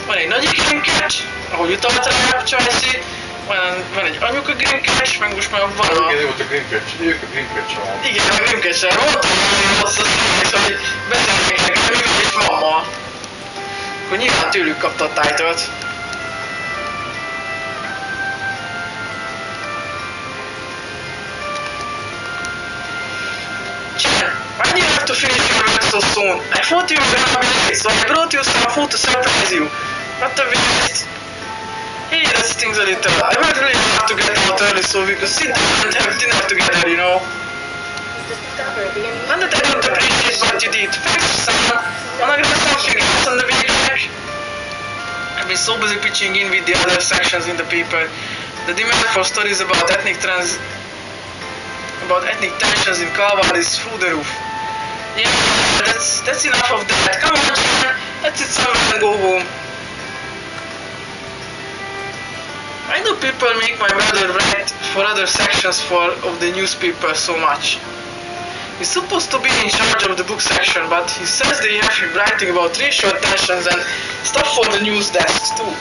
Speaker 1: Van egy nagy Grimcat, ahogy utalt rá a Chelsea, van egy anyuka Grimcat, meg most már van a...
Speaker 2: Igen, ott a Grimcat, ők a Grimcat család.
Speaker 1: Igen, a Grimcat család. Mondtam, hogy beszélnek nekem, ő egy mamma. Akkor nyilván tőlük kapta a titlet. Why do you have to finish your work so soon? I thought you were gonna be late, so I brought you some food to surprise you. What a waste. Hey, that's things a little. I would really have to get out early so we could sit down and have dinner together, you know. Not that I don't appreciate what you did. Thanks, son. Wanna get something else on the way back? I've been so busy pitching in with the other sections in the paper. The demand for stories about ethnic tensions in Calvary is through the roof. Yeah, that's enough of that. Come on, John. Let's sit somewhere and go home. Why do people make my brother write for other sections of the newspaper so much? He's supposed to be in charge of the book section, but he says they have him writing about racial tensions and stuff for the news desks too.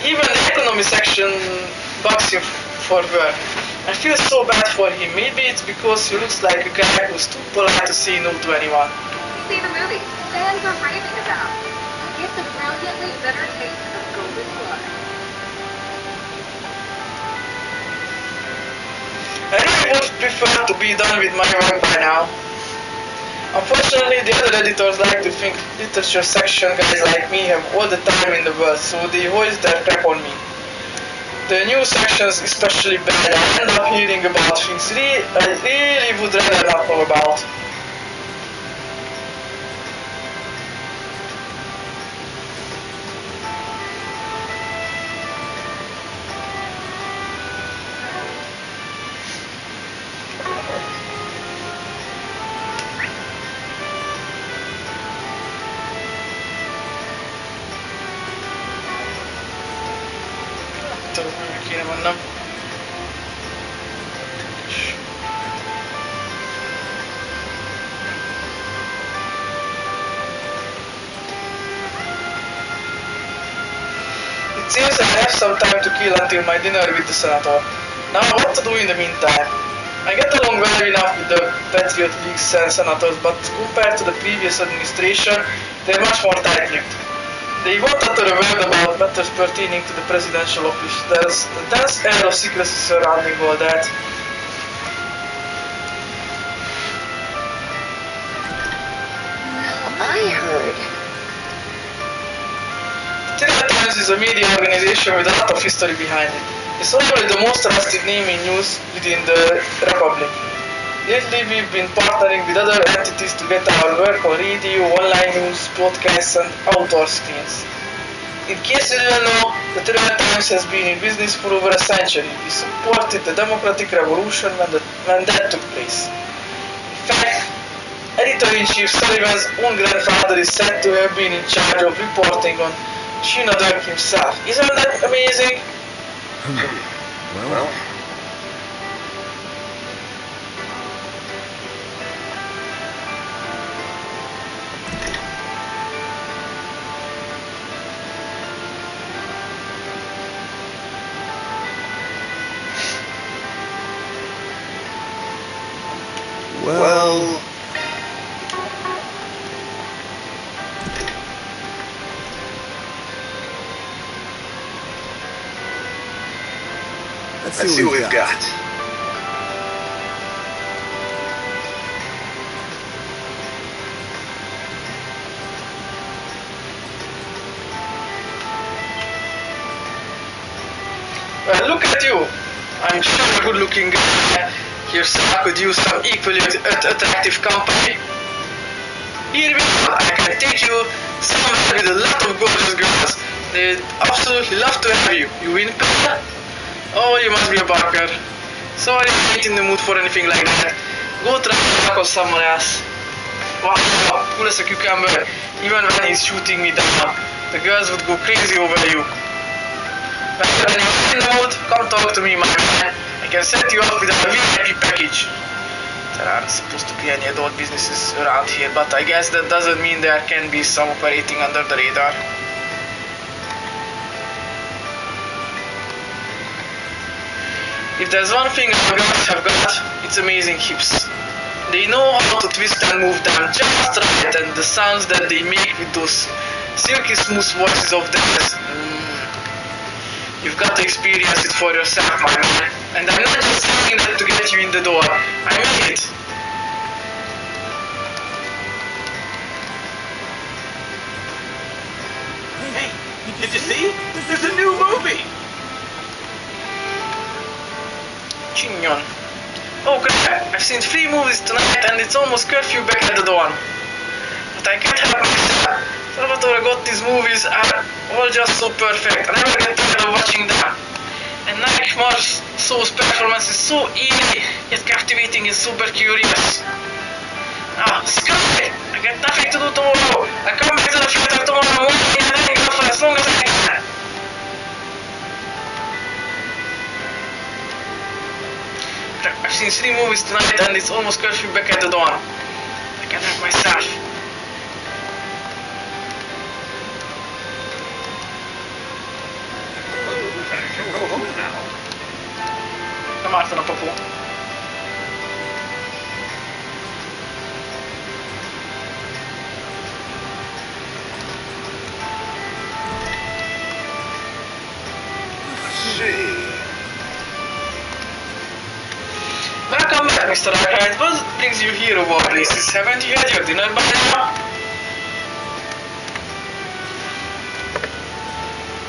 Speaker 1: Even the economy section bugs him for work. I feel so bad for him. Maybe it's because he looks like a guy who's too polite to say no to anyone.
Speaker 6: See the movie. Fans are raving about. Get the brilliantly bitter taste of golden blood.
Speaker 1: I really would prefer to be done with my work by now. Unfortunately, the other editors like to think literature section guys like me have all the time in the world, so they hoist their crap on me. The news sections especially bad. I end up hearing about things I really would rather not know about. Kéne mondanom. It seems I have some time to kill until my dinner with the senator. Now what to do in the meantime? I get along well enough with the Patriot League senators, but compared to the previous administration, they're much more tight-lipped. They won't utter a word about matters pertaining to the presidential office. There's a dense air of secrecy surrounding all that.
Speaker 3: I heard.
Speaker 1: The Times is a media organization with a lot of history behind it. It's already the most trusted name in news within the Republic. Lately we've been partnering with other entities to get our work on radio, online news, podcasts and outdoor screens. In case you didn't know, the Times has been in business for over a century. We supported the Democratic Revolution when that took place. In fact, Editor-in-Chief Sullivan's own grandfather is said to have been in charge of reporting on Sheena Dirk himself. Isn't that amazing?
Speaker 4: Well, well, let's see what we've got.
Speaker 1: Well, look at you. I'm sure a good-looking guy yourself could use some equally attractive company. Here we are. I can take you somewhere with a lot of gorgeous girls. They'd absolutely love to have you. You win, Panda? Oh, you must be a barker. Sorry, I ain't in the mood for anything like that. Go try to talk on someone else. Wow, cool as a cucumber. Even when he's shooting me down, the girls would go crazy over you. But when you're in the mood, come talk to me, my man. I can set you up with a VIP package. There are supposed to be any adult businesses around here, but I guess that doesn't mean there can be some operating under the radar. If there's one thing our girls have got, it's amazing hips. They know how to twist and move them just right, and the sounds that they make with those silky smooth voices of theirs. You've got to experience it for yourself, my man. And I'm not just saying that to get you in the door. I mean it.
Speaker 2: Hey, did you see? There's a new movie!
Speaker 1: Chinyon. Oh crap, I've seen 3 movies tonight and it's almost curfew back at the dawn. But I can't help myself. Salvatore Gotti's movies are all just so perfect. I never get tired of watching them. And Nike Marshall's performance is so eerie, yet captivating and super curious. Ah, screw it! I got nothing to do tomorrow. I come back to the theater tomorrow morning and hang out for as long as I can. I've seen 3 movies tonight and it's almost curfew back at the dawn. I can't help myself. Mr. Archive, what brings you here of all places? Haven't you had your dinner by now?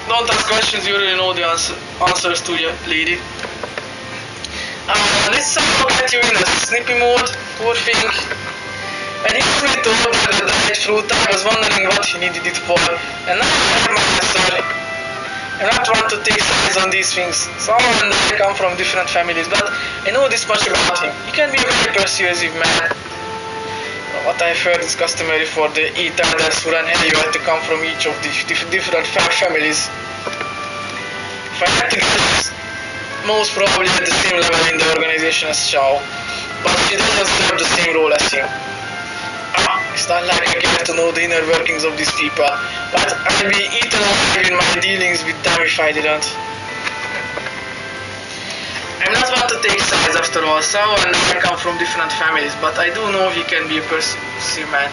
Speaker 1: Don't ask questions, you already know the answers to you, lady. Let's somehow get you in a snippy mode, poor thing. And he was really told that the dried fruit, I was wondering what he needed it for. And now I have my answer. I'm not one to take sides on these things. Someone and I come from different families, but I know this much about him. He can be a very persuasive man. What I've heard is customary for the elders who run anywhere to come from each of the different families. If I had to guess, most probably at the same level in the organization as Shao, but she doesn't serve the same role as him. It's not like I get to know the inner workings of these people, but I'd be eaten alive in my dealings with them if I didn't. I'm not one to take sides after all. Sao and I come from different families, but I do know he can be a persuasive man.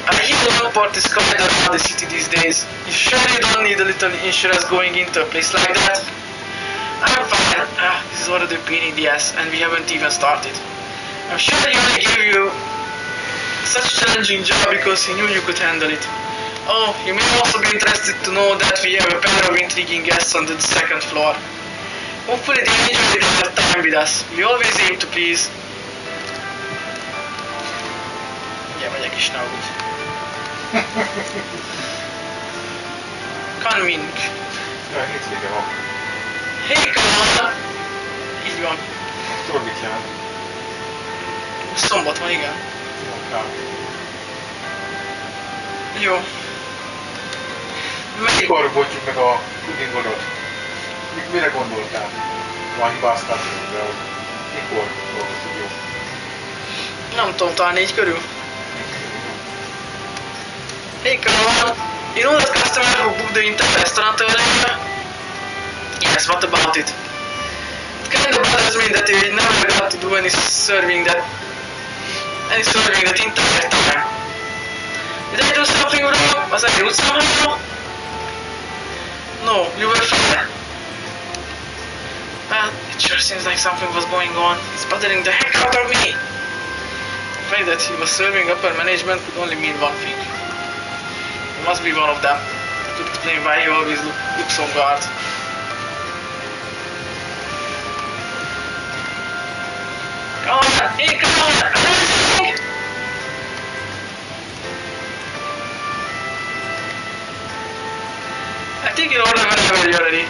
Speaker 1: I hear Lockport is quite around the city these days. You sure you don't need a little insurance going into a place like that? I'm fine. This is already a pain in the ass, and we haven't even started. I'm sure he only gave you such a challenging job because he knew you could handle it. Oh, you may also be interested to know that we have a pair of intriguing guests on the second floor. Hopefully they enjoy their time with us. We always aim to please. Ja, megyek is náluk. Kanmink.
Speaker 2: Ja, hétvége van.
Speaker 1: Hey, Kanmana! Így van.
Speaker 2: Tudod, mit jelent?
Speaker 1: Szombat van, igen.
Speaker 2: Munkám.
Speaker 1: Jó.
Speaker 2: Mikor bontjuk meg a pudingodot? Mire gondoltál? Van hibáztál de hogy mikor dolgozik jó?
Speaker 1: Nem tudom, talán 4 körül. Hey, Kanmana! You know that customer who booked the entire restaurant earlier? Yes, what about it? It kind of bothers me that they never got to do any serving that entire time. Did I do something wrong? Was I rude somehow? No, you were fine. Well, it sure seems like something was going on. It's bothering the heck out of me. The fact that he was serving upper management could only mean one thing. He must be one of them. That could explain why he always looks on guard. Come on! Hey, come on! Amazing! I think you ordered whenever you're ready.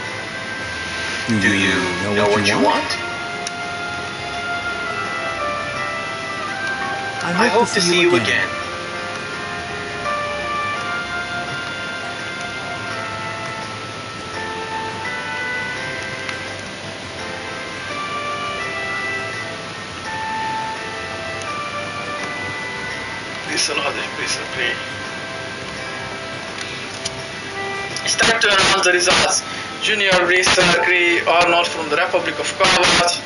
Speaker 4: Do you know what you want?
Speaker 5: I hope to see you again.
Speaker 1: It's time to announce the results. Junior Racer Gray Arnold from the Republic of Kavat.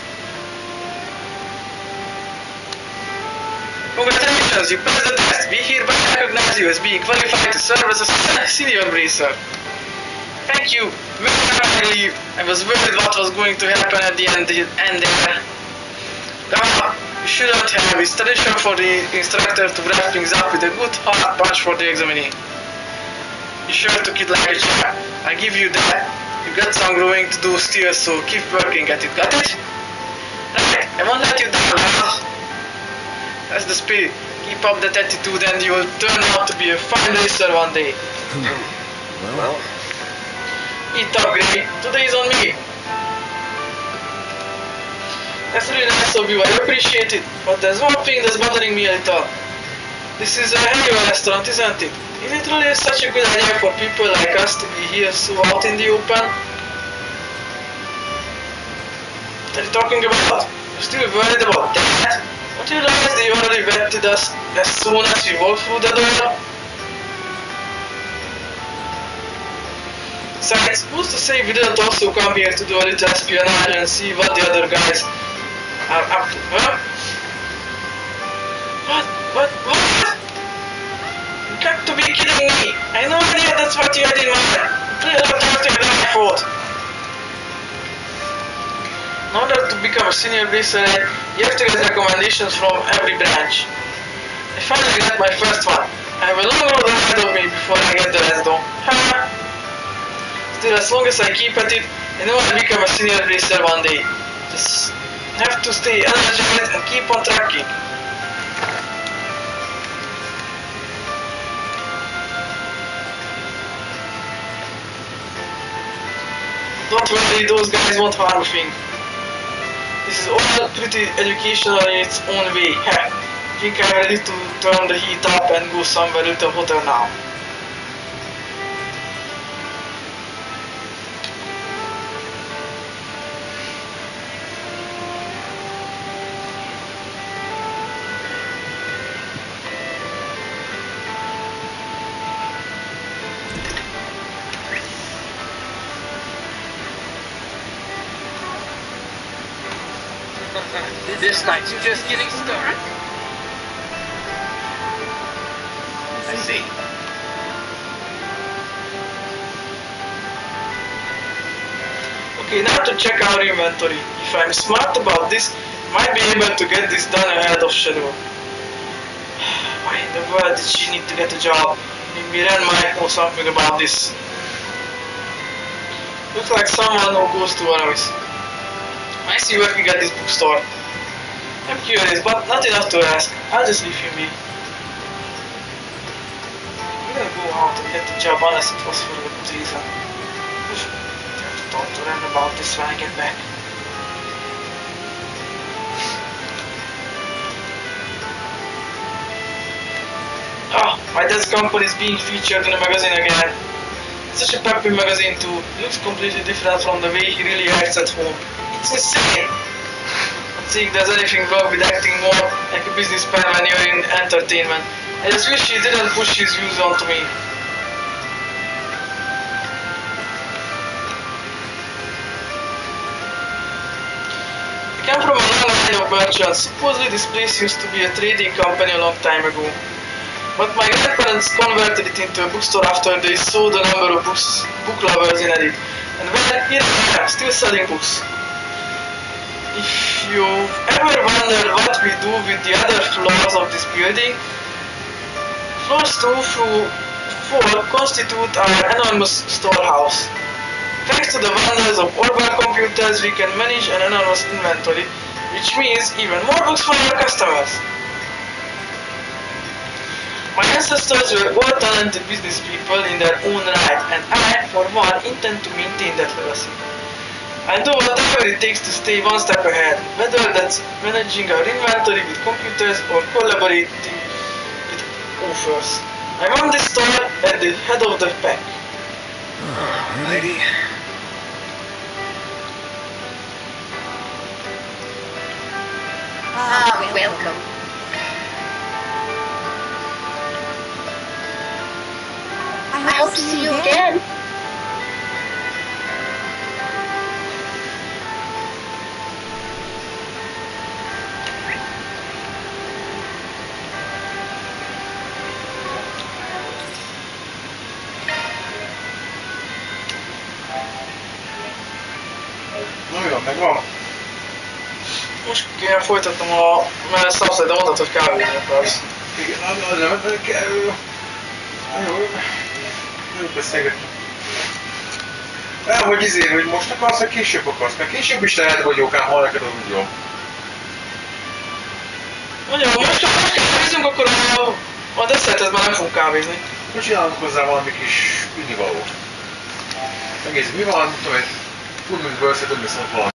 Speaker 1: Congratulations, you passed the test. We hereby recognize you as being qualified to serve as a senior racer. Thank you. When I leave, I was worried what was going to happen at the end there. You shouldn't have. It's tradition for the instructor to wrap things up with a good hard punch for the examinee. You sure took it like a champ. I give you that. You got some growing to do still, so keep working at it. Got it? Right, I won't let you down, lad. That's the spirit. Keep up that attitude and you will turn out to be a fine racer one day.
Speaker 4: Well,
Speaker 1: Eat up, Gray. Today is on me. That's really nice of you, I appreciate it. But there's one thing that's bothering me a little. This is a annual restaurant, isn't it? Is it really such a good idea for people like us to be here so out in the open? What are you talking about? You're still worried about that? Don't you realize they already vetted us as soon as we walked through the door? Besides, who's to say we didn't also come here to do a little espionage and see what the other guys are up to, huh? What? You got to be kidding me! I have no idea that's what you had in mind. Please don't talk to me like that. In order to become a senior bracer, you have to get recommendations from every branch. I finally got my first one. I have a long road ahead of me before I get the rest though. Still, as long as I keep at it, I know I'll become a senior bracer one day. Just have to stay energized and keep on tracking. Don't worry, those guys won't harm a thing. This is all pretty educational in its own way. I think I'm ready to turn the heat up and go somewhere a little hotter now.
Speaker 2: This night's just getting started. I see.
Speaker 1: Okay, now to check our inventory. If I'm smart about this, I might be able to get this done ahead of schedule. Why in the world did she need to get a job? Maybe Ren might know something about this. Looks like someone who goes to Aramis. I see working at this bookstore. I'm curious, but not enough to ask. I'll just leave him be. I'm gonna go out and get the job unless it was for a good reason. I have to talk to Ren about this when I get back. Oh, my dad's company is being featured in a magazine again. It's such a peppy magazine too. It looks completely different from the way he really acts at home. It's insane! See if there's anything wrong with acting more like a businessman when you're in entertainment. I just wish he didn't push his views onto me. I come from a long line of merchants. Supposedly this place used to be a trading company a long time ago. But my grandparents converted it into a bookstore after they saw the number of book lovers in it. And well, here I am, still selling books. If you've ever wondered what we do with the other floors of this building, floors 2 through 4 constitute our enormous storehouse. Thanks to the wonders of orbital computers, we can manage an enormous inventory, which means even more books for our customers. My ancestors were all talented business people in their own right, and I, for one, intend to maintain that legacy. I'll do whatever it takes to stay one step ahead, whether that's managing our inventory with computers or collaborating with authors. I want this store at the head of the pack.
Speaker 4: Alrighty.
Speaker 3: Welcome. I hope to see you again.
Speaker 2: Na mi van, megvan?
Speaker 1: Most kéne folytatnom mert Subside, de mondtad, hogy kávézni akarsz.
Speaker 2: Igen, nem kell. Jó beszélgetni. Hogy hogy most akarsz, vagy később akarsz? Mert később is lehet, hogy jókám, ha neked az úgy jó.
Speaker 1: Mondja, ha most kávézünk, akkor a desszerthez már nem fogunk kávézni.
Speaker 2: Most csinálunk hozzá valami kis ünivalót. Megnézzük, mi van, tudom, hogy tudunk összedobni viszont valami.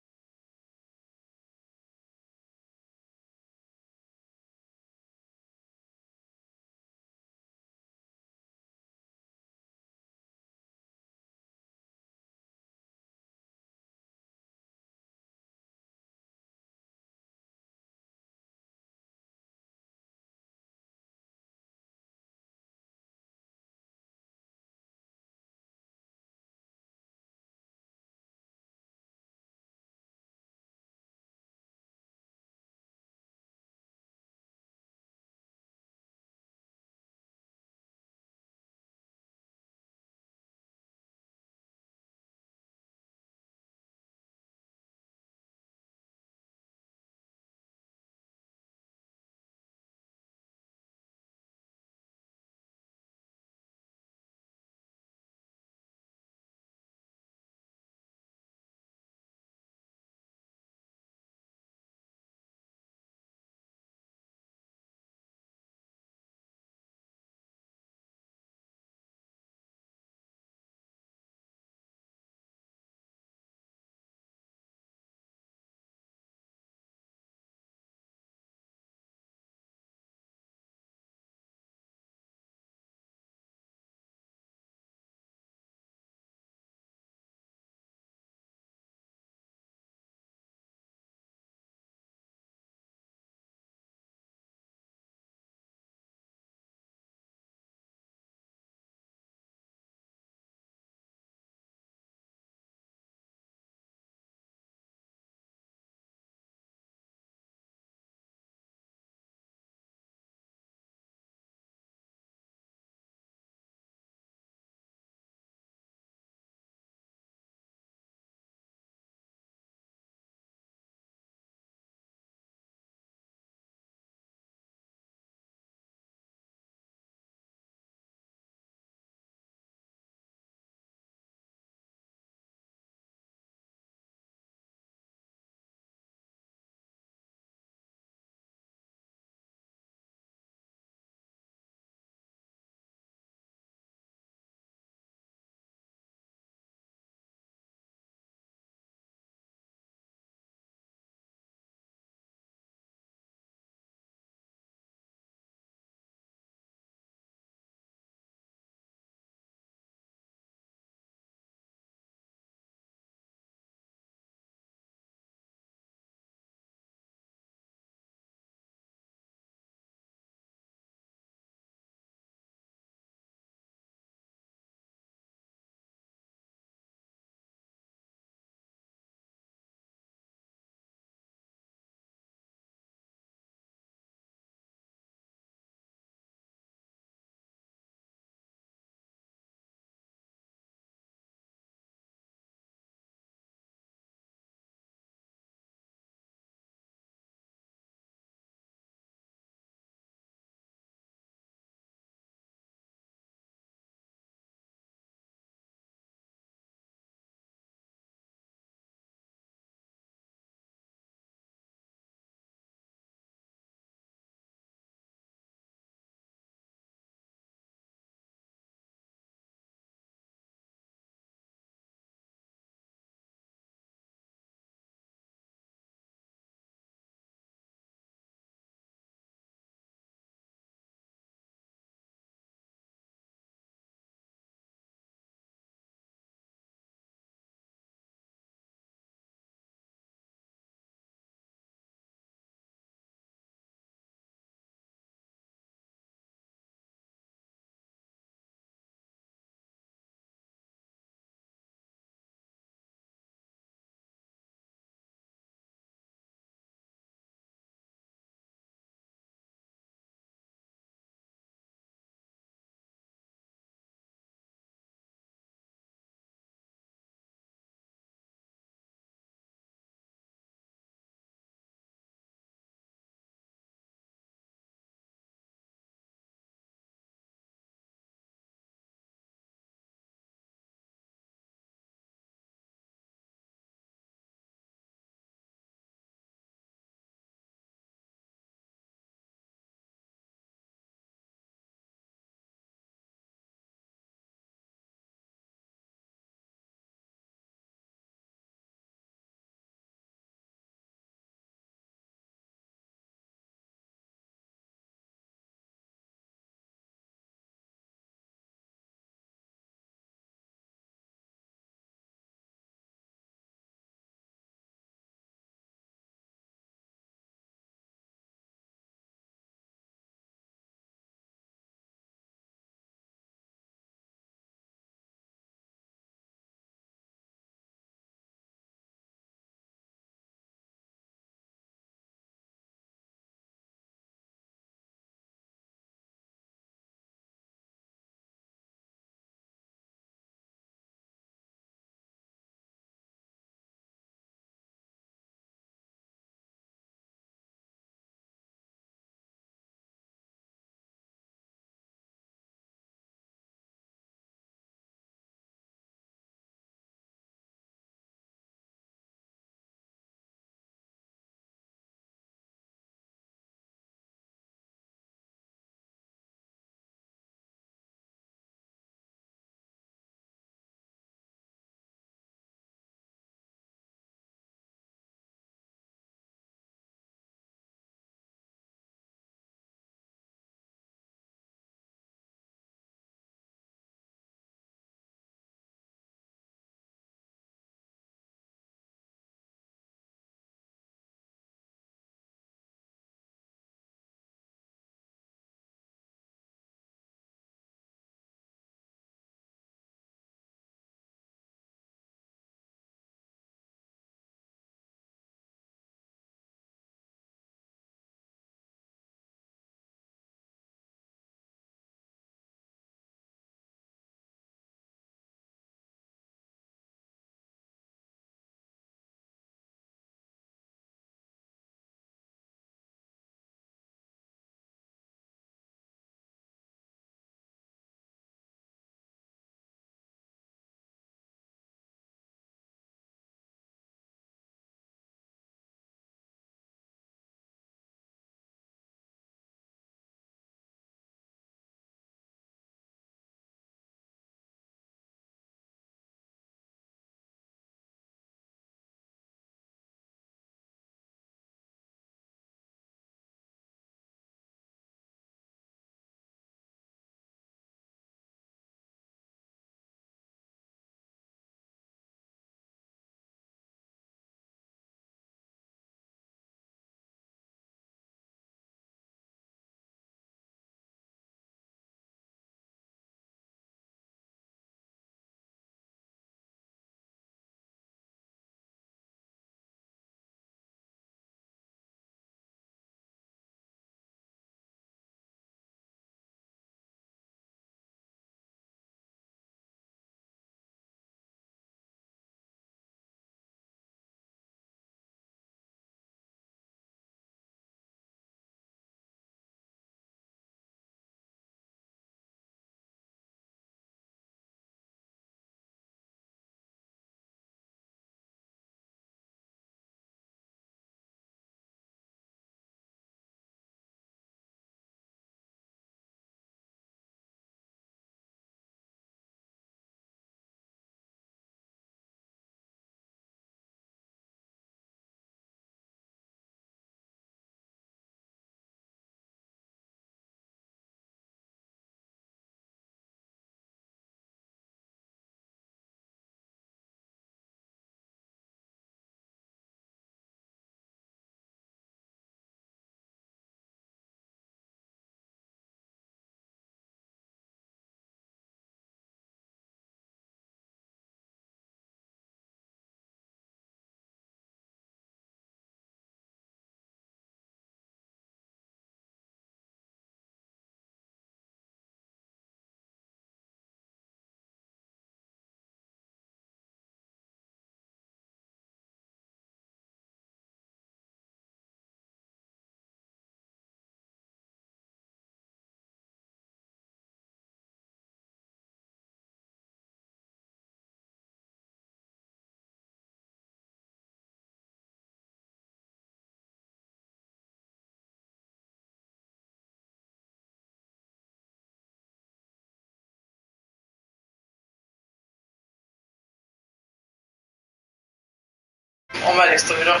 Speaker 1: a mellésztorira.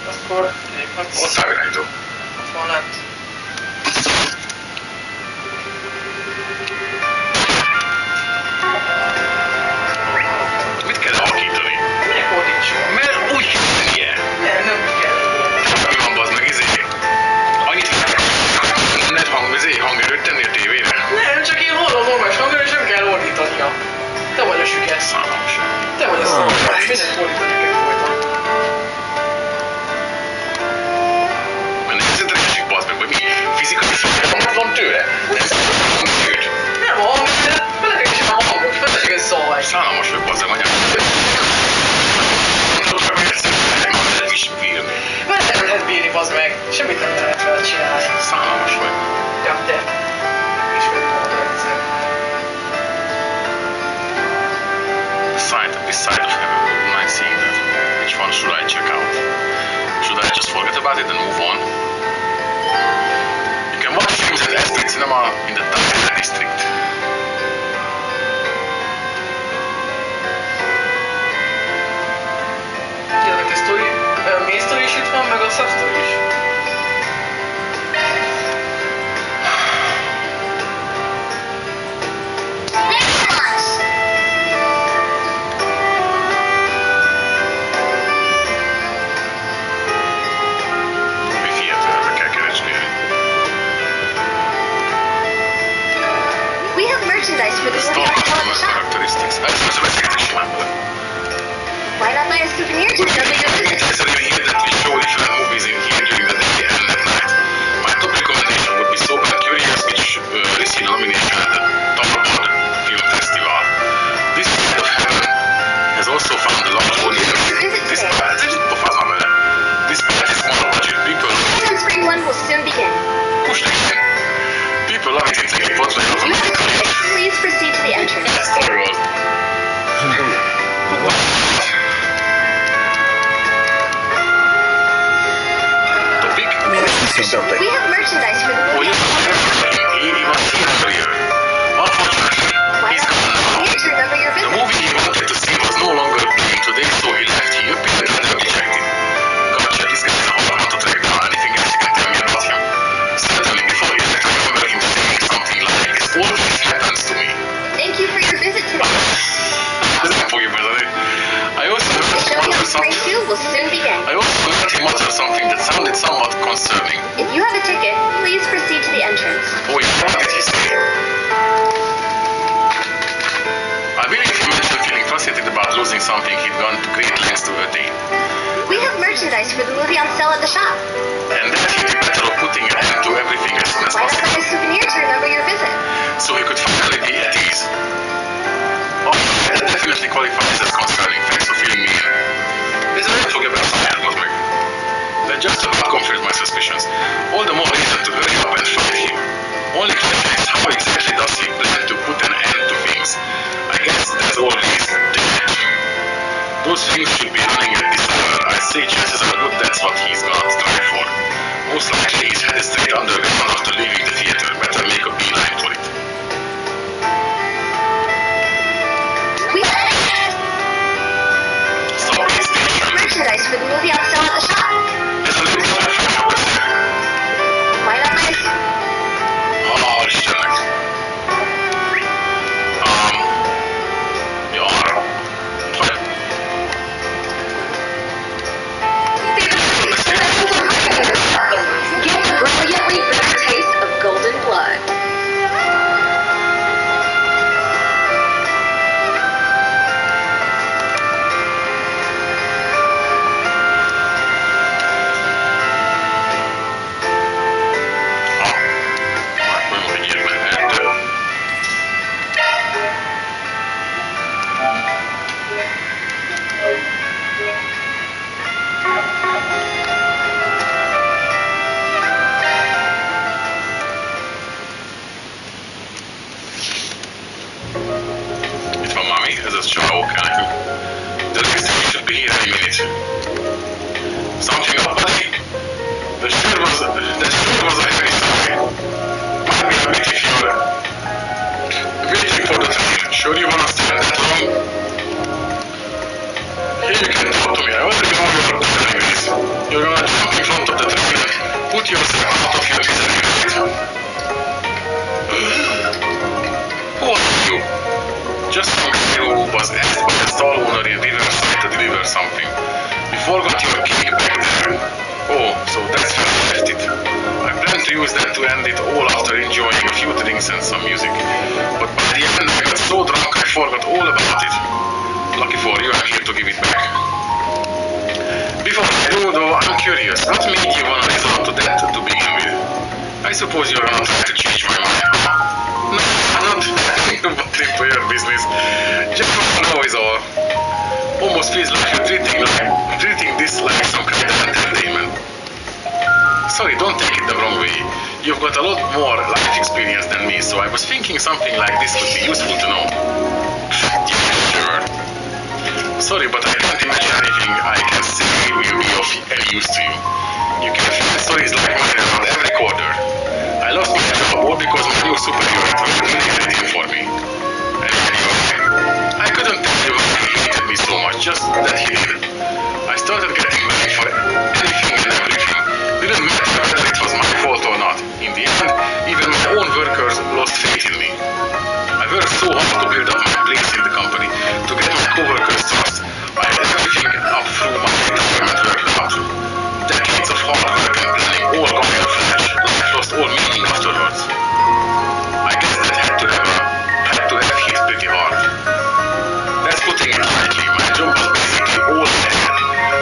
Speaker 1: Akkor léphetsz.
Speaker 2: Ott távirányító.
Speaker 1: Ott van lent.
Speaker 2: Mit kell alakítani?
Speaker 1: Minek fordítsuk?
Speaker 2: Mert úgy kell lennie.
Speaker 1: Nem kell.
Speaker 2: Mi van, bazd meg, annyit net hangerőt tenni a tévére?
Speaker 1: Nem, csak én hallom normális hangon, és nem kell ordítania. Te vagy a süket.
Speaker 2: Szállalmas.
Speaker 1: Te vagy a szalmas. Mindent ordítani kell folyton.
Speaker 2: Mert nézzet resik, bazd meg, vagy mi? Fizikai szinten van tőle? Nem szállalmas tőt.
Speaker 1: Nem a hang, de belekeresem a hangot. Feleség ez szalvány.
Speaker 2: Szállalmas vagy, bazd meg, anyám. Nem is bírni.
Speaker 1: Mert nem lehet bírni, bazd meg. Semmit nem lehet vele csinálni.
Speaker 2: Szállalmas vagy.
Speaker 1: Ja, de. És hogy mondod egyszer.
Speaker 2: This side of heaven would mind seeing that. Which one should I check out? Should I just forget about it and move on? You can watch films at Estate Cinema in the Daybreak district.
Speaker 1: Jönnek a sztori, a main sztori is itt van, meg a subsztori is.
Speaker 2: Mi fiatalra kell keresgélni.
Speaker 3: We have merchandise for the movie
Speaker 2: Stalker
Speaker 3: on the shop.
Speaker 2: characteristics. Ez beszélgetek simán vele.
Speaker 3: Why not buy a souvenir to show your visit?
Speaker 2: Necessarily hear that we show different movies in here during the day and at night. My top recommendation would be Sober and Curious, which received a nomination at the Top Award Film Festival. This side of heaven has also found a large audience. This part is pofázva vele. This part is smaller budget. People
Speaker 3: Season Spring 1 will soon begin.
Speaker 2: push next. People love it. It's like a portrait of
Speaker 3: If you have a
Speaker 2: America.
Speaker 3: ticket, please proceed to the entrance.
Speaker 2: That's Star Wars. Topic?
Speaker 4: Something.
Speaker 3: We have merchandise for the
Speaker 2: Well,
Speaker 3: movie.
Speaker 2: he was here earlier. Unfortunately,
Speaker 3: Why
Speaker 2: he's
Speaker 3: not
Speaker 2: gone now.
Speaker 3: buy a souvenir to remember your
Speaker 2: The
Speaker 3: visit?
Speaker 2: movie he wanted to see was no longer playing today, so he left. He appeared rather dejected. Gotcha, this guy is a whole lot to track down. Anything else you can tell me about him? Certainly, before he left, I remember him saying something like, "This always happens to me."
Speaker 3: Thank you for your visit today.
Speaker 2: Doesn't forgive me, does it? I also heard
Speaker 3: The
Speaker 2: him
Speaker 3: showing
Speaker 2: mutter
Speaker 3: of Spring
Speaker 2: something.
Speaker 3: 2 will soon begin.
Speaker 2: I also heard him mutter something that sounded somewhat concerning.
Speaker 3: If you have a ticket, please proceed to the entrance.
Speaker 2: Oh, yeah, what did he say? I believe he mentioned feeling frustrated about losing something he'd gone to great lengths to attain.
Speaker 3: We have merchandise for the movie on sale at the shop.
Speaker 2: And that he'd be better off putting an end to everything as soon as
Speaker 3: Why not
Speaker 2: possible,
Speaker 3: buy a souvenir to remember your visit?
Speaker 2: so he could finally be at ease. Oh, that definitely qualifies as concerning. Thanks for filling me in. There's a lot to get better from was meg. That just about confirmed my suspicions. All the more reason to hurry up and find him. Only question is how exactly does he plan to put an end to things? I guess that's always the catch. Those things should be running at this hour. I say chances are good that's what he's gonna try for. Most likely he's headed straight underground after leaving the theater. Better make a beeline for it.
Speaker 3: We have
Speaker 2: Sorry, it's dangerous.
Speaker 3: merchandise for the
Speaker 2: end it all after enjoying a few drinks and some music. But by the end I got so drunk I forgot all about it. Lucky for you, I'm here to give it back. Before I do though, I'm curious, what made you want to resort to that to begin with? I suppose you're not trying to change my mind. No, I'm not into your business. Just want to know is all. Almost feels like you're treating this like some kind of entertainment. Sorry, don't take it the wrong way. You've got a lot more life experience than me, so I was thinking something like this would be useful to know. Yeah, sure. Sorry, but I can't imagine anything I can say will be of any use to you. You can find stories like mine around every corner. I lost my job all because my new superior ruined everything for me. And anyway, I couldn't tell you why he hated me so much, just that he did. I started getting blamed for anything and everything. Didn't matter whether it was my fault or not. In the end, even my own workers lost faith in me. I worked so hard to build up my place in the company, to get my co-workers' trust. I had everything up through my retirement worked out. Decades of hard work and planning all gone in a flash. Life lost all meaning afterwards. I guess that had to have hit pretty hard. That's putting it lightly. My job was basically all I had.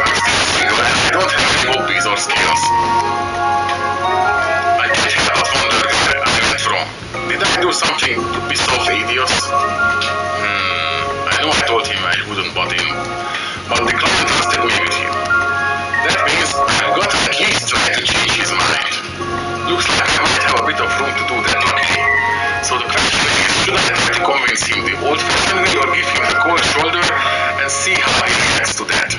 Speaker 2: I'm still single and I don't have any hobbies or skills. I can't help but wonder where I went wrong. Did I do something to piss off Adios? I know I told him I wouldn't butt in, but the client trusted me with him. That means I've got to at least try to change his mind. Looks like I might have a bit of room to do that luckily. So the question is, should I try to convince him the old-fashioned way or give him the cold shoulder and see how he reacts to that?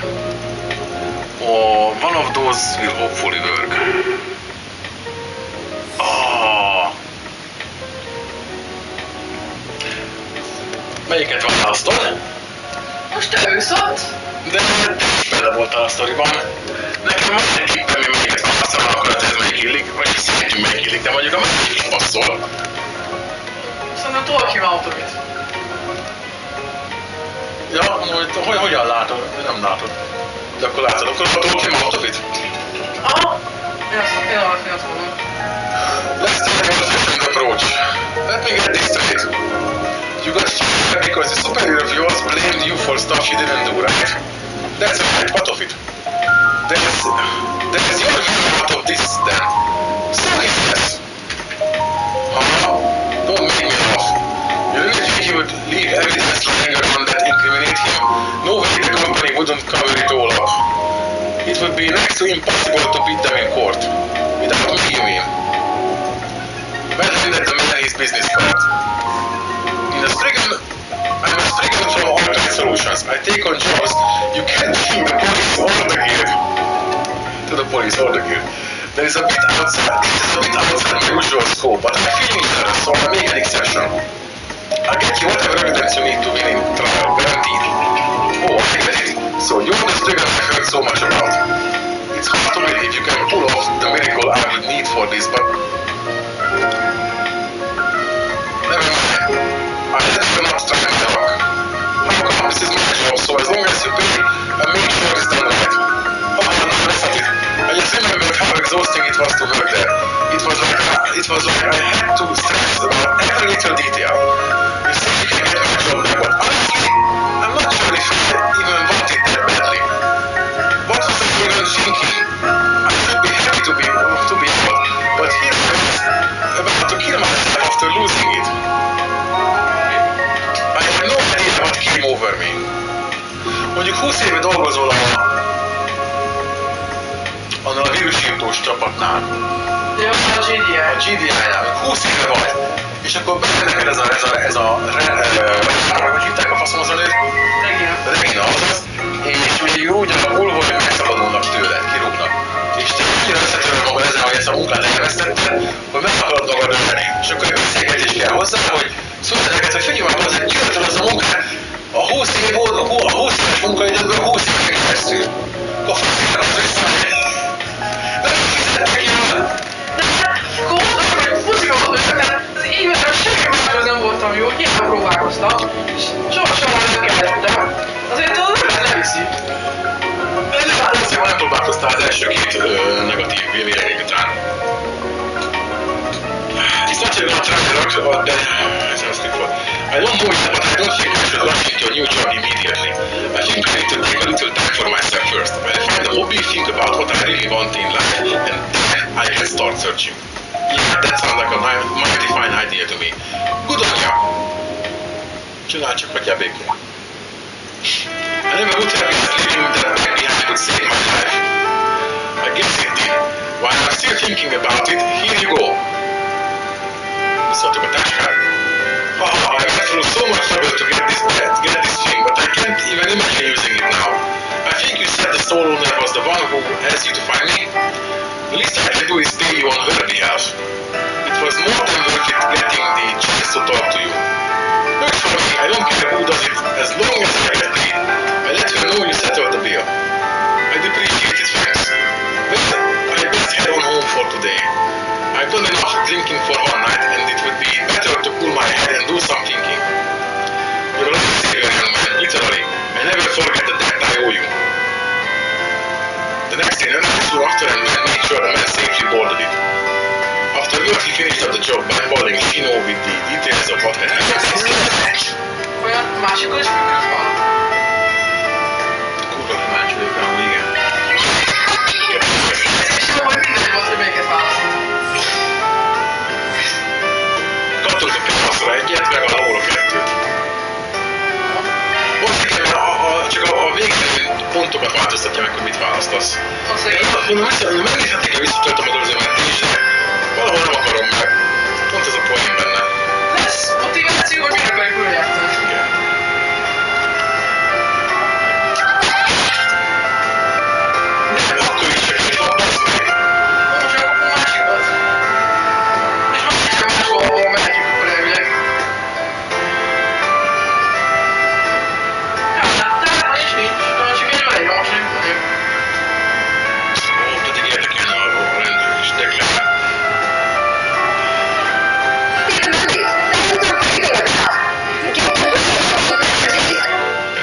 Speaker 2: Or one of those will hopefully work. Melyiket választod?
Speaker 1: Most te ősz ott?
Speaker 2: De bele voltál a sztoriban. Nekem van egy tippem, hogy melyiket választanak, akkor ez melyik illik, vagy szerintünk melyik illik, de mondjuk a melyik is passzol.
Speaker 1: Szerintem Tolkien automit.
Speaker 2: Ja, hogy hogyan látod? Nem látod. De akkor látod, akkor a Tolkien automit?
Speaker 1: Aha. Én azt mondom.
Speaker 2: Let's take a different approach. Let me get this straight. You got stupid because the superior of yours blamed you for stuff you didn't do, right? That's right, what of it? There's your view out of this then. So is yes. Don't make me laugh. You really think he would leave evidence lying around that incriminate him? No way the company wouldn't cover it all up. It would be next to impossible to beat them in court. Without me, you mean? Well, let the man his business card. I'm a Spriggan from Alternate Solutions. I take on jobs you can't bring the police or the gear. To the police or the gear. There is a bit outside my usual scope, but I'm feeling nervous, so I'll make an exception. I'll get you whatever evidence you need to win in trial, guaranteed. Oh, I get it. So you're the Spriggan I heard so much about. It's hard to believe you can pull off the miracle I would need for this, but never mind. I have not try and talk. How come? This is my job, so as long as you pay, I make sure it's done right. Oh, no, that's not it. I just remembered how exhausting it was to work there. It was like I had to stress about every little detail. You said you can get my job there, but honestly, I'm not sure if I even want it that badly. What was I even thinking? I should be happy to be out, but here I was about to kill myself after losing it. I have no idea what came over me. Mondjuk 20 éve dolgozol annál a vírusírtós csapatnál.
Speaker 1: Ja, a GDI.
Speaker 2: A GDI-nál. 20 éve vagy. És akkor benne neked ez a hogy hívták a faszom az előtt? Regina, azaz. És végül úgy alakul, hogy megszabadulnak tőled, kirúgnak. És te annyira összetöröd magad ezen, hogy ezt a munkát elvesztetted, hogy meg akarod magad ölni. És akkor egy beszélgetés kell hozzá, hogy szólj neked, hogy figyelj már, azért gyűjtöd az a munkát, a 20 éves munkaidődből 20 éveken keresztül. Akkor faszítanak az össze. De nem fizettek jól.
Speaker 1: Akkor mondtam, hogy fociban tehát az évben semmi máshoz nem voltam jó, hiába próbálkoztam, és soha nem kellettem. Azért az ember leviszi.
Speaker 2: De nem próbálkoztál az első két negatív vélemény után. I don't know yet, but I don't think I should rush into a new job immediately. I think I need to take a little time for myself first. I'll find a hobby, think about what I really want in life, and then I can start searching. Yeah, that sounds like a mighty fine idea to me. Good on ya! Csinálj csak, hagyjál békén. I never would have been sleeping that back behind would save my life. I guess it did. While I'm still thinking about it, here you go. Visszaadtuk a táskát. Haha, I went through so much trouble to get this thing, but I can't even imagine using it now. I think you said the store owner was the one who asked you to find me. The least I can do is pay you on her behalf. It was more than worth it getting the chance to talk to you. Works for me, I don't care who does it, as long as I get paid. I let her know you settled the bill. I'd appreciate it, thanks. Well, I best head on home for today. I've done enough drinking for one night, and it would be better to cool my head and do some thinking. You're a lifesaver, young man, literally. I never forget the debt I owe you. The next day, Nana flew after and made sure the man safely boarded it. After work, he finished up the job by calling Chino with the details of what had happened.
Speaker 1: Olyan másikon is működsz valami?
Speaker 2: Kurva kíváncsi vagyok rá, hogy igen.
Speaker 1: És jó, hogy mindegy volt, hogy melyiket választod.
Speaker 2: Kaptunk a Pixarra egyet, meg a Laura 2-t. Most igen, mert csak a végén pontokat változtatja meg, hogy mit választasz. Mondom, megnézhetik, hogy visszatöltöm a dörzőmet is, de valahol nem akarom meg. Pont ez a poén benne.
Speaker 1: Lesz motiváció, hogy mire akarjuk újjátszani.
Speaker 2: Igen. Nem, akkor is csak itt van basszani.
Speaker 1: Most akkor másik az. És van is a máshol, ahol mehetjük akkor elvileg. Hát, tehát ma is nincs, csak egy olyan javaslunk vagyok.
Speaker 2: Ó, pedig érdekelne a rendőr is, de kell.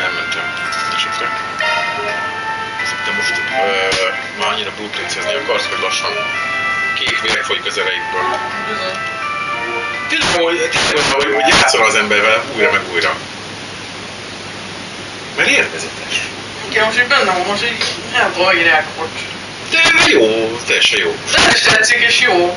Speaker 2: Elmentem. Esetre. Szerintem most már annyira blueprincezni akarsz, hogy lassan kék vér folyik az ereidből.
Speaker 1: Bizony.
Speaker 2: Tényleg, hogy játszol az ember vele újra meg újra. Mert élvezetes.
Speaker 1: Igen, most így benne van, most így nem tudom, megint elkapott.
Speaker 2: De jó, teljesen jó.
Speaker 1: De ez is tetszik és jó.